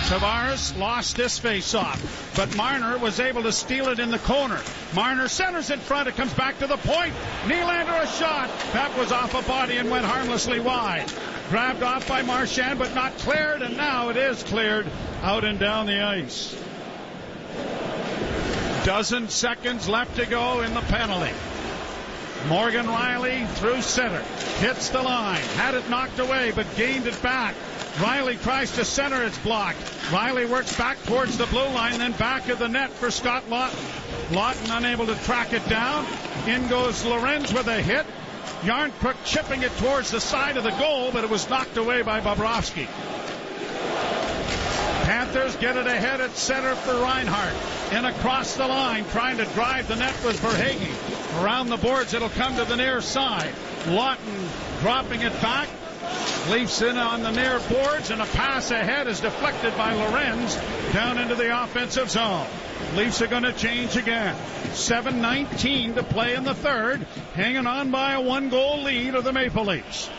Tavares lost this face-off, but Marner was able to steal it in the corner. Marner centers in front. It comes back to the point. Nylander a shot. That was off a body and went harmlessly wide. Grabbed off by Marchand, but not cleared, and now it is cleared out and down the ice. Dozen seconds left to go in the penalty. Morgan Riley through center. Hits the line. Had it knocked away, but gained it back. Riley tries to center. It's blocked. Riley works back towards the blue line, then back of the net for Scott Lawton. Lawton unable to track it down. In goes Lorenz with a hit. Yarncrook chipping it towards the side of the goal, but it was knocked away by Bobrovsky. Panthers get it ahead at center for Reinhart. In across the line, trying to drive the net was Verhaeghe. Around the boards, it'll come to the near side. Lawton dropping it back. Leafs in on the near boards, and a pass ahead is deflected by Lorenz down into the offensive zone. Leafs are going to change again. 7:19 to play in the third. Hanging on by a 1-goal lead of the Maple Leafs.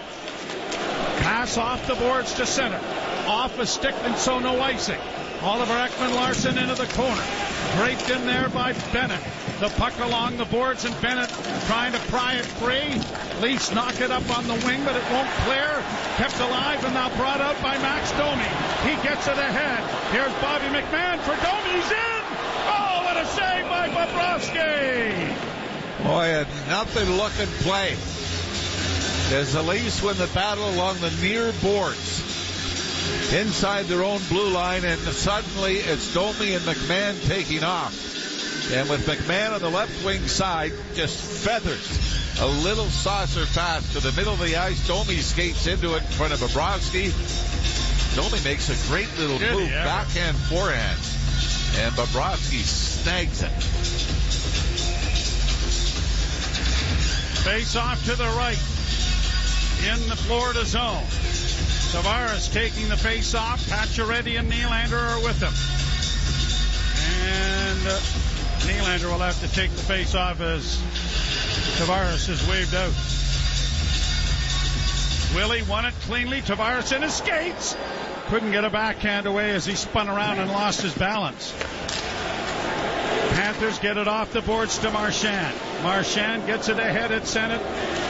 Pass off the boards to center. Off a stick, and so no icing. Oliver Ekman-Larsson into the corner. Draped in there by Bennett. The puck along the boards, and Bennett trying to pry it free. Leafs knock it up on the wing, but it won't clear. Kept alive and now brought out by Max Domi. He gets it ahead. Here's Bobby McMahon for Domi. He's in! Oh, what a save by Bobrovsky! Boy, a nothing-looking play. As the Leafs win the battle along the near boards. Inside their own blue line, and suddenly it's Domi and McMahon taking off. And with McMahon on the left wing side, just feathers a little saucer pass to the middle of the ice. Domi skates into it in front of Bobrovsky. Domi makes a great little move, backhand, forehand, and Bobrovsky snags it. Face off to the right in the Florida zone. Tavares taking the face off. Pacioretty and Nylander are with him. And Nylander will have to take the face off as Tavares is waved out. Willie won it cleanly. Tavares in his skates. Couldn't get a backhand away as he spun around and lost his balance. Panthers get it off the boards to Marchand. Marchand gets it ahead at center.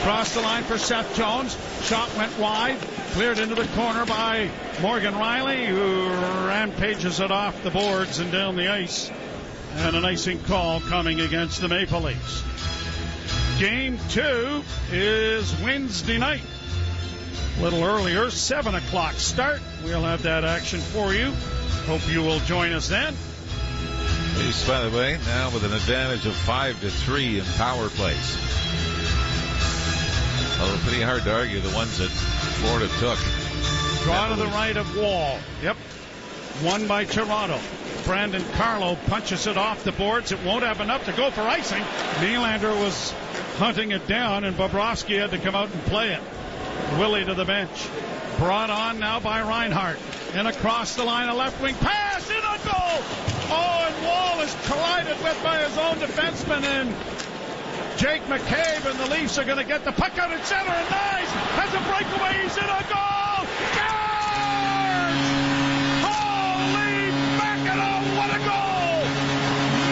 Cross the line for Seth Jones. Shot went wide. Cleared into the corner by Morgan Riley, who rampages it off the boards and down the ice. And an icing call coming against the Maple Leafs. Game 2 is Wednesday night. A little earlier, 7 o'clock start. We'll have that action for you. Hope you will join us then. Leafs, by the way, now with an advantage of 5-3 in power plays. Although pretty hard to argue the ones that Florida took. Draw to the right of Wall. Yep. Won by Toronto. Brandon Carlo punches it off the boards. It won't have enough to go for icing. Nylander was hunting it down, and Bobrovsky had to come out and play it. Willie to the bench. Brought on now by Reinhart. And across the line, a left wing pass in on goal. Oh, and Wall is collided with by his own defenseman, and Jake McCabe, and the Leafs are going to get the puck out at center, and Nyes has a breakaway. He's in a goal. Scores! Holy mackerel, what a goal!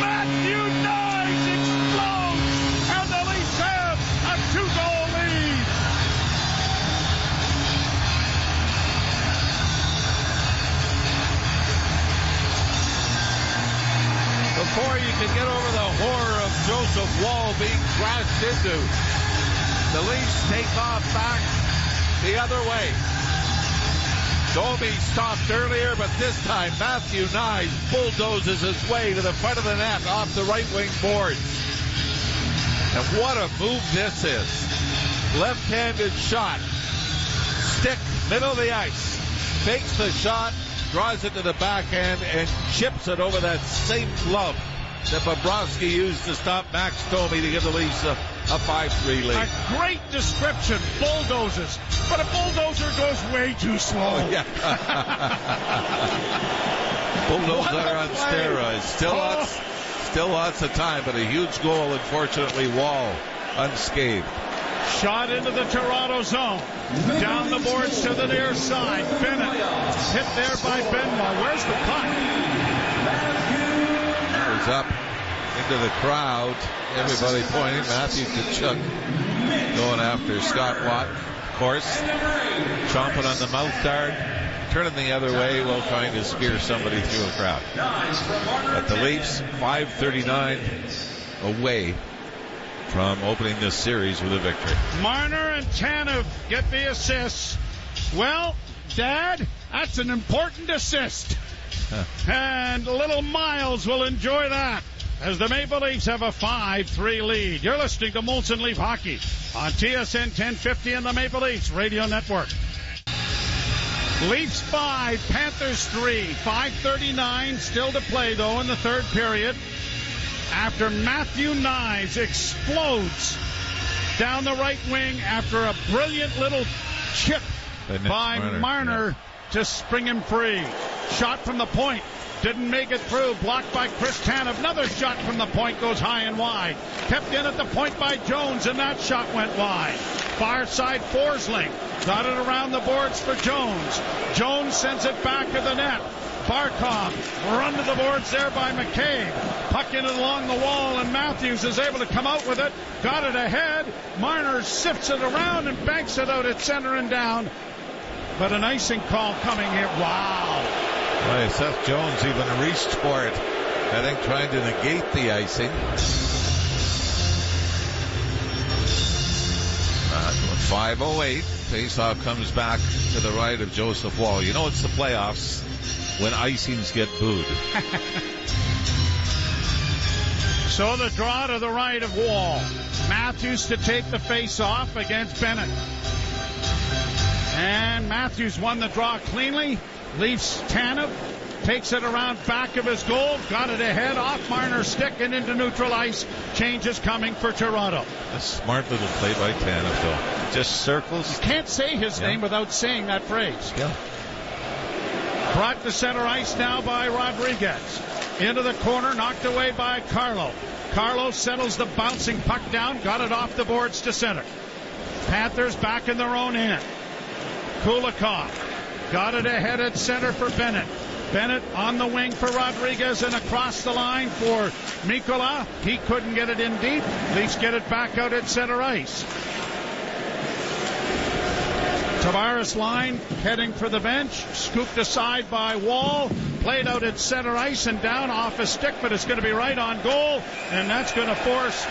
Matthew Nyes explodes, and the Leafs have a 2-goal lead. Before you can get over the horror of Joseph Wall being crashed into, the Leafs take off back the other way. Domi stopped earlier, but this time Matthew Nyes bulldozes his way to the front of the net off the right wing boards. And what a move this is. Left-handed shot. Stick, middle of the ice. Fakes the shot. Draws it to the backhand and chips it over that same glove that Bobrovsky used to stop Max Domi to give the Leafs a 5-3 lead. A great description, bulldozes. But a bulldozer goes way too slow. Oh, yeah. Bulldozer on steroids. Still lots of time, but a huge goal. Unfortunately, Wall unscathed. Shot into the Toronto zone. Down the boards to the near side. Bennett hit there by Benmore. Where's the puck? Goes up into the crowd. Everybody pointing. Matthew Tkachuk going after Scott Watt, of course. Chomping on the mouth guard. Turning the other way while trying to spear somebody through a crowd. But the Leafs, 5:39 away from opening this series with a victory. Marner and Tanev get the assists. Well, Dad, that's an important assist. And little Miles will enjoy that as the Maple Leafs have a 5-3 lead. You're listening to Molson Leaf Hockey on TSN 1050 and the Maple Leafs Radio Network. Leafs 5, Panthers 3. 5:39 still to play, though, in the third period. After Matthew Nyes explodes down the right wing after a brilliant little chip by Marner to spring him free. Shot from the point. Didn't make it through. Blocked by Chris Tanev. Another shot from the point goes high and wide. Kept in at the point by Jones, and that shot went wide. Far side Forsling. Got it around the boards for Jones. Jones sends it back to the net. Barkov run to the boards there by McCabe. Puck in along the wall, and Matthews is able to come out with it. Got it ahead. Marner sifts it around and banks it out at center and down. But an icing call coming here. Wow. Well, Seth Jones even reached for it, I think, trying to negate the icing. 5:08. Faceoff comes back to the right of Joseph Wall. You know it's the playoffs when icings get booed. So the draw to the right of Wall. Matthews to take the face-off against Bennett. And Matthews won the draw cleanly. Leafs Tanev takes it around back of his goal. Got it ahead off Marner's stick and into neutral ice. Changes coming for Toronto. A smart little play by Tanev, though. Just circles. You can't say his name without saying that phrase. Yeah. Brought to center ice now by Rodriguez. Into the corner, knocked away by Carlo. Carlo settles the bouncing puck down, got it off the boards to center. Panthers back in their own end. Kulikov got it ahead at center for Bennett. Bennett on the wing for Rodriguez and across the line for Mikkola. He couldn't get it in deep. Leafs get it back out at center ice. Tavares line heading for the bench, scooped aside by Wall, played out at center ice and down off a stick, but it's going to be right on goal, and that's going to force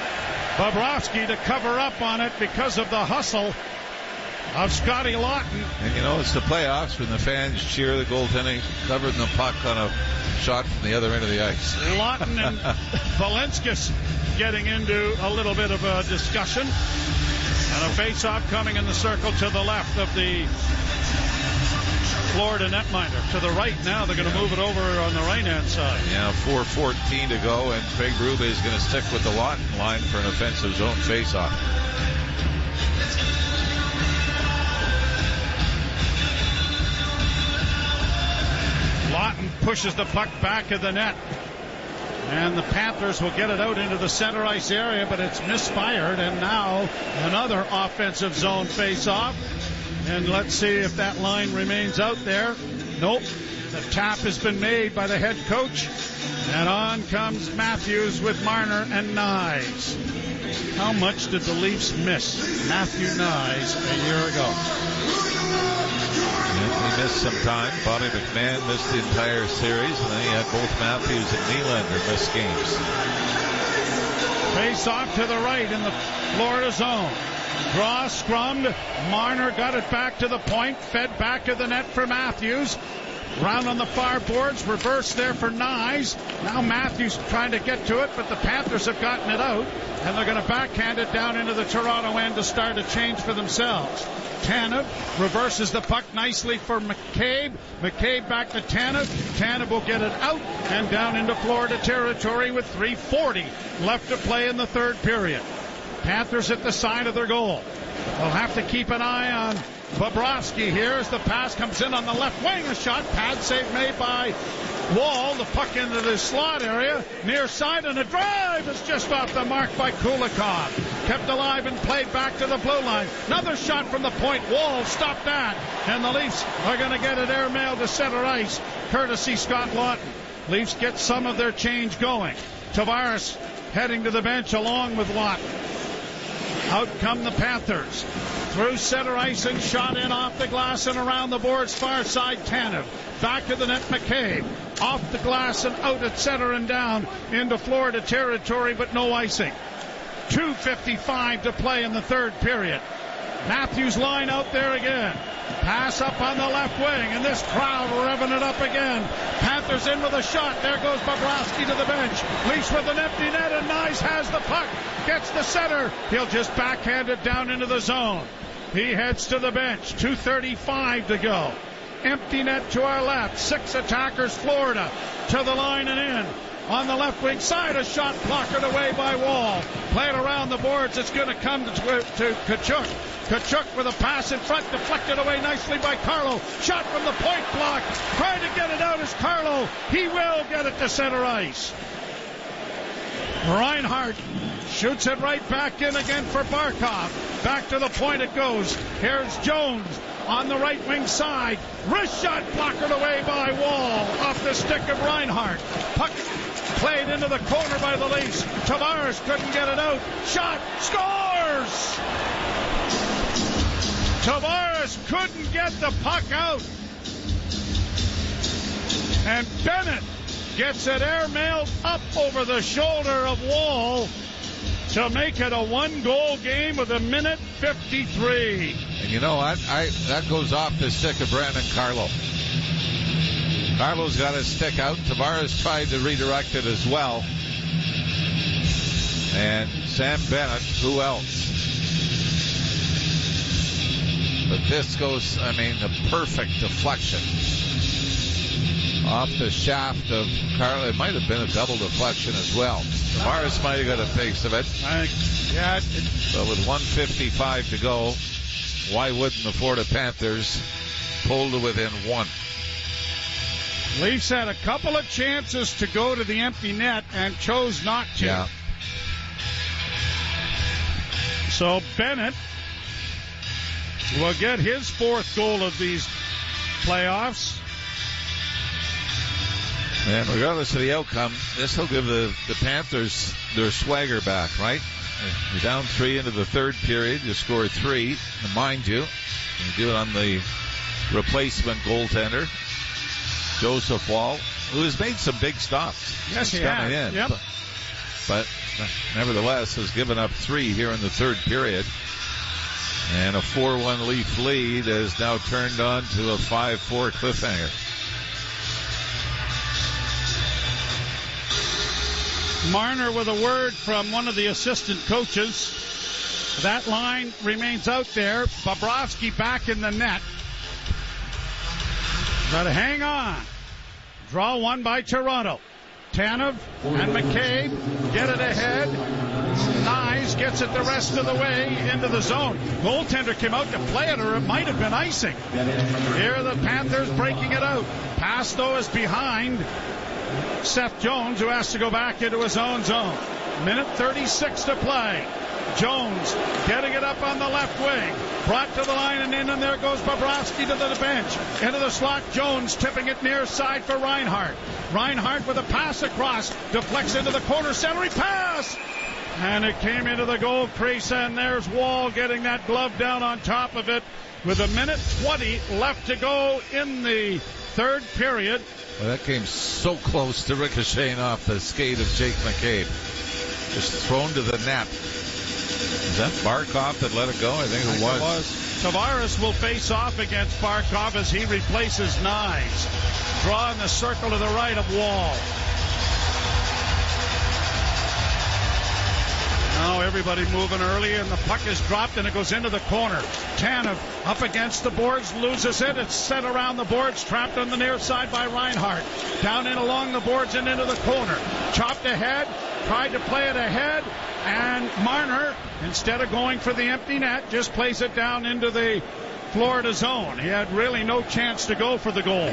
Bobrovsky to cover up on it because of the hustle of Scotty Laughton. And you know, it's the playoffs when the fans cheer the goaltending covering the puck on a shot from the other end of the ice. Laughton and Valenskis getting into a little bit of a discussion. And a face-off coming in the circle to the left of the Florida netminder. To the right now, they're going to move it over on the right-hand side. Yeah, 4:14 to go, and Craig Berube is going to stick with the Laughton line for an offensive zone face-off. Laughton pushes the puck back of the net. And the Panthers will get it out into the center ice area, but it's misfired. And now another offensive zone face-off. And let's see if that line remains out there. Nope. The tap has been made by the head coach. And on comes Matthews with Marner and Nyes. How much did the Leafs miss Matthew Nyes a year ago? He missed some time. Bobby McMahon missed the entire series, and then he had both Matthews and Nylander miss games. Face off to the right in the Florida zone. Draw scrummed. Marner got it back to the point. Fed back of the net for Matthews. Round on the far boards. Reverse there for Nyes. Now Matthews trying to get to it, but the Panthers have gotten it out. And they're going to backhand it down into the Toronto end to start a change for themselves. Tanev reverses the puck nicely for McCabe. McCabe back to Tanev. Tanev will get it out and down into Florida territory with 3:40 left to play in the third period. Panthers at the side of their goal. They'll have to keep an eye on Bobrovsky here as the pass comes in on the left wing. A shot, pad save made by Wall. The puck into the slot area, near side, and a drive is just off the mark by Kulikov. Kept alive and played back to the blue line. Another shot from the point. Wall stopped that, and the Leafs are going to get it airmailed to center ice, courtesy Scott Laughton. Leafs get some of their change going. Tavares heading to the bench along with Laughton. Out come the Panthers. Through center ice and shot in off the glass and around the boards far side. Tanev. Back to the net, McCabe. Off the glass and out at center and down into Florida territory, but no icing. 2:55 to play in the third period. Matthews line out there again. Pass up on the left wing, and this crowd revving it up again. Panthers in with a shot. There goes Bobrovsky to the bench. Leafs with an empty net, and Nyes has the puck. Gets the center. He'll just backhand it down into the zone. He heads to the bench. 2:35 to go. Empty net to our left. 6 attackers, Florida. To the line and in. On the left wing side, a shot blockered away by Wall. Played around the boards. It's going to come to Tkachuk. Tkachuk with a pass in front, deflected away nicely by Carlo. Shot from the point block. Trying to get it out is Carlo. He will get it to center ice. Reinhart shoots it right back in again for Barkov. Back to the point it goes. Here's Jones on the right wing side. Wrist shot blockered away by Wall off the stick of Reinhart. Puck played into the corner by the Leafs. Tavares couldn't get it out. Shot, scores! Tavares couldn't get the puck out. And Bennett gets it airmailed up over the shoulder of Wall to make it a 1-goal game with 1:53. And you know what? That goes off the stick of Brandon Carlo. Carlo's got his stick out. Tavares tried to redirect it as well. And Sam Bennett, who else? But this goes, a perfect deflection off the shaft of Carlo. It might have been a double deflection as well. Tavares might have got a piece of it. But with 1:55 to go, why wouldn't the Florida Panthers pull to within 1? Leafs had a couple of chances to go to the empty net and chose not to. Yeah. So Bennett will get his 4th goal of these playoffs. And regardless of the outcome, this will give the Panthers their swagger back, right? You're down 3 into the 3rd period. You score 3. And mind you do it on the replacement goaltender, Joseph Wall, who has made some big stops. Yes, he has. In, yep. But nevertheless has given up 3 here in the 3rd period. And a 4-1 Leaf lead is now turned on to a 5-4 cliffhanger. Marner with a word from one of the assistant coaches. That line remains out there. Bobrovsky back in the net. Got to hang on. Draw one by Toronto. Tanev and McCabe get it ahead. Nyes gets it the rest of the way into the zone. Goaltender came out to play it, or it might have been icing. Here are the Panthers breaking it out. Pass, though, is behind Seth Jones, who has to go back into his own zone. Minute 36 to play. Jones getting it up on the left wing. Brought to the line and in, and there goes Bobrovsky to the bench. Into the slot, Jones tipping it near side for Reinhart. Reinhart with a pass across. Deflects into the corner, centering pass! And it came into the goal crease, and there's Wall getting that glove down on top of it with a minute 20 left to go in the 3rd period. Well, that came so close to ricocheting off the skate of Jake McCabe. Just thrown to the net. Is that Barkov that let it go? I think it was. Tavares will face off against Barkov as he replaces Nyes. Draw in the circle to the right of Wall. Now everybody moving early, and the puck is dropped, and it goes into the corner. Tanev up against the boards, loses it. It's set around the boards, trapped on the near side by Reinhart. Down in along the boards and into the corner. Chopped ahead, tried to play it ahead, and Marner, instead of going for the empty net, just plays it down into the Florida zone. He had really no chance to go for the goal.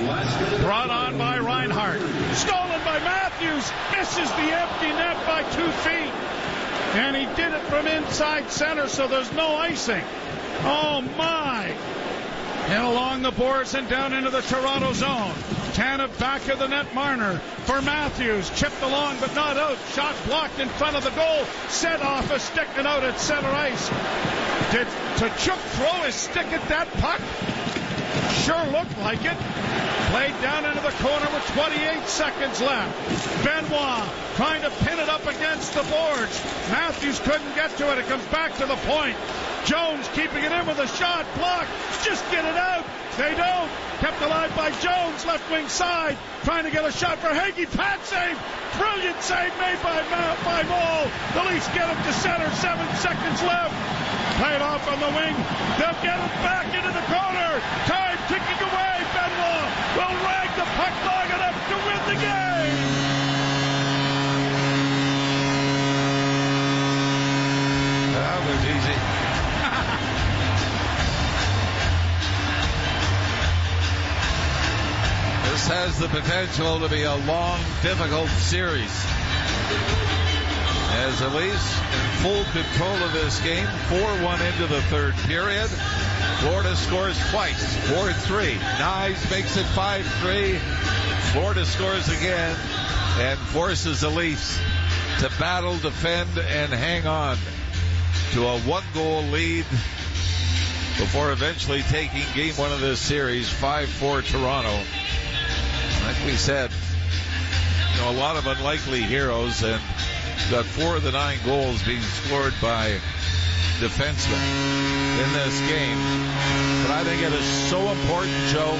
Brought on by Reinhart. Stolen by Matthews. Misses the empty net by 2 feet. And he did it from inside center, so there's no icing. Oh, my. And along the boards and down into the Toronto zone. Tanev back of the net. Marner for Matthews. Chipped along but not out. Shot blocked in front of the goal. Set off a stick and out at center ice. Did Tkachuk throw his stick at that puck? Sure looked like it. Played down into the corner with 28 seconds left. Benoit trying to pin it up against the boards. Matthews couldn't get to it. It comes back to the point. Jones keeping it in with a shot. Blocked. Just get it out. They don't. Kept alive by Jones. Left wing side. Trying to get a shot for Hagee. Pad save. Brilliant save made by Wall. The Leafs get it to center. 7 seconds left. Played off on the wing. They'll get it back into the corner. Time ticking away. Benoit will rag the puck long enough to win the game. That was easy. This has the potential to be a long, difficult series. As the Leafs in full control of this game, 4-1 into the 3rd period. Florida scores twice, 4-3. Nyes makes it 5-3. Florida scores again and forces the Leafs to battle, defend, and hang on to a 1-goal lead before eventually taking game 1 of this series, 5-4 Toronto. Like we said, a lot of unlikely heroes, and got 4 of the 9 goals being scored by defensemen in this game. But I think it is so important, Joe,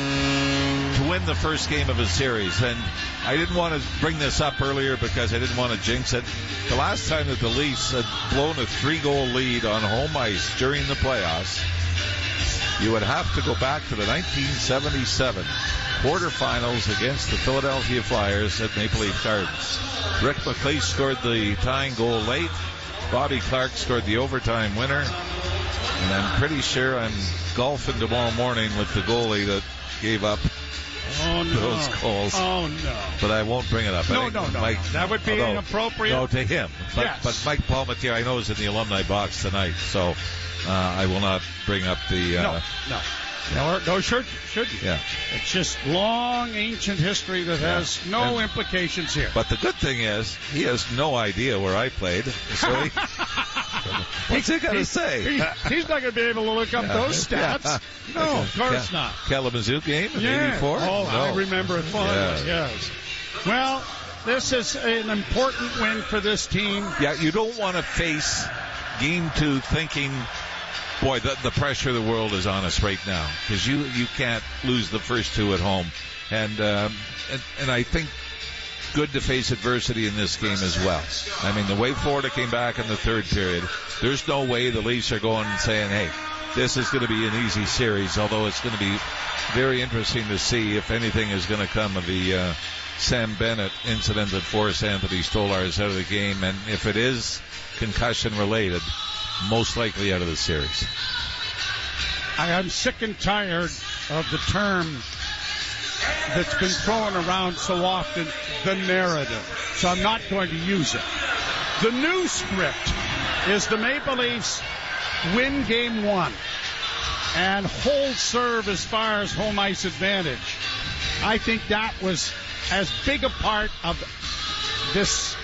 to win the first game of a series. And I didn't want to bring this up earlier because I didn't want to jinx it. The last time that the Leafs had blown a 3-goal lead on home ice during the playoffs, you would have to go back to the 1977 quarterfinals against the Philadelphia Flyers at Maple Leaf Gardens. Rick McLeish scored the tying goal late. Bobby Clark scored the overtime winner. And I'm pretty sure I'm golfing tomorrow morning with the goalie that gave up those goals. Oh, no. But I won't bring it up. No. That would be inappropriate. No, to him. But Mike Palmetier, I know, is in the alumni box tonight, so I will not bring up the... No, should you? Yeah. It's just long, ancient history that has no implications here. But the good thing is, he has no idea where I played. So what's he got to say? He's not going to be able to look up those stats. Yeah. No, of course not. Kalamazoo game in 84? Oh, no. I remember it fondly, yes. Well, this is an important win for this team. Yeah, you don't want to face game 2 thinking... Boy, the pressure of the world is on us right now because you can't lose the first 2 at home, and I think good to face adversity in this game as well. I mean, the way Florida came back in the third period, there's no way the Leafs are going and saying, "Hey, this is going to be an easy series." Although it's going to be very interesting to see if anything is going to come of the Sam Bennett incident that forced Anthony Stolarz out of the game, and if it is concussion related, most likely out of the series. I am sick and tired of the term that's been thrown around so often, the narrative. So I'm not going to use it. The new script is the Maple Leafs win game 1 and hold serve as far as home ice advantage. I think that was as big a part of this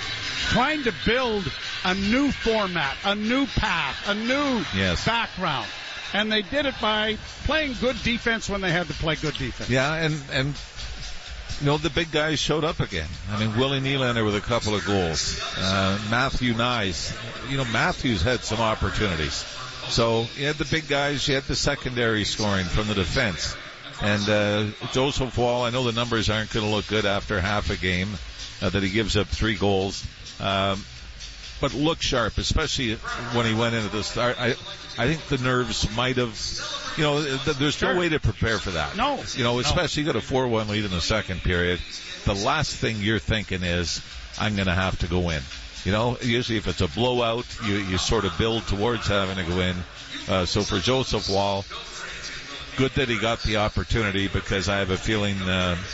trying to build a new format, a new path, a new background. And they did it by playing good defense when they had to play good defense. Yeah, and the big guys showed up again. I mean, Willie Nylander with a couple of goals. Matthew Nyes. Matthews had some opportunities. So you had the big guys, you had the secondary scoring from the defense. And Joseph Wall, I know the numbers aren't going to look good after half a game that he gives up 3 goals. But look sharp, especially when he went into the start. I think the nerves might have, there's no way to prepare for that. No. Especially you got a 4-1 lead in the second period. The last thing you're thinking is, I'm going to have to go in. Usually if it's a blowout, you sort of build towards having to go in. So for Joseph Wall, good that he got the opportunity because I have a feeling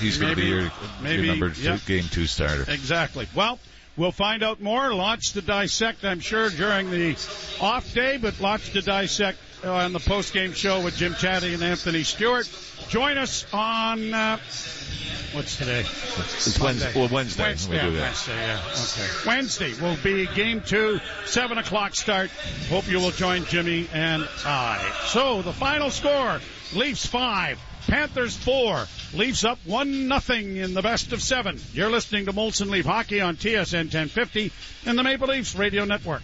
he's going to be your number 2, game 2 starter. Exactly. Well, we'll find out more. Lots to dissect, I'm sure, during the off day, but lots to dissect on the post-game show with Jim Chatty and Anthony Stewart. Join us on, what's today? It's Wednesday. Well, Wednesday. Wednesday will be game 2, 7 o'clock start. Hope you will join Jimmy and I. So, the final score, Leafs 5. Panthers 4. Leafs up 1-0 in the best of 7. You're listening to Molson Leaf Hockey on TSN 1050 and the Maple Leafs Radio Network.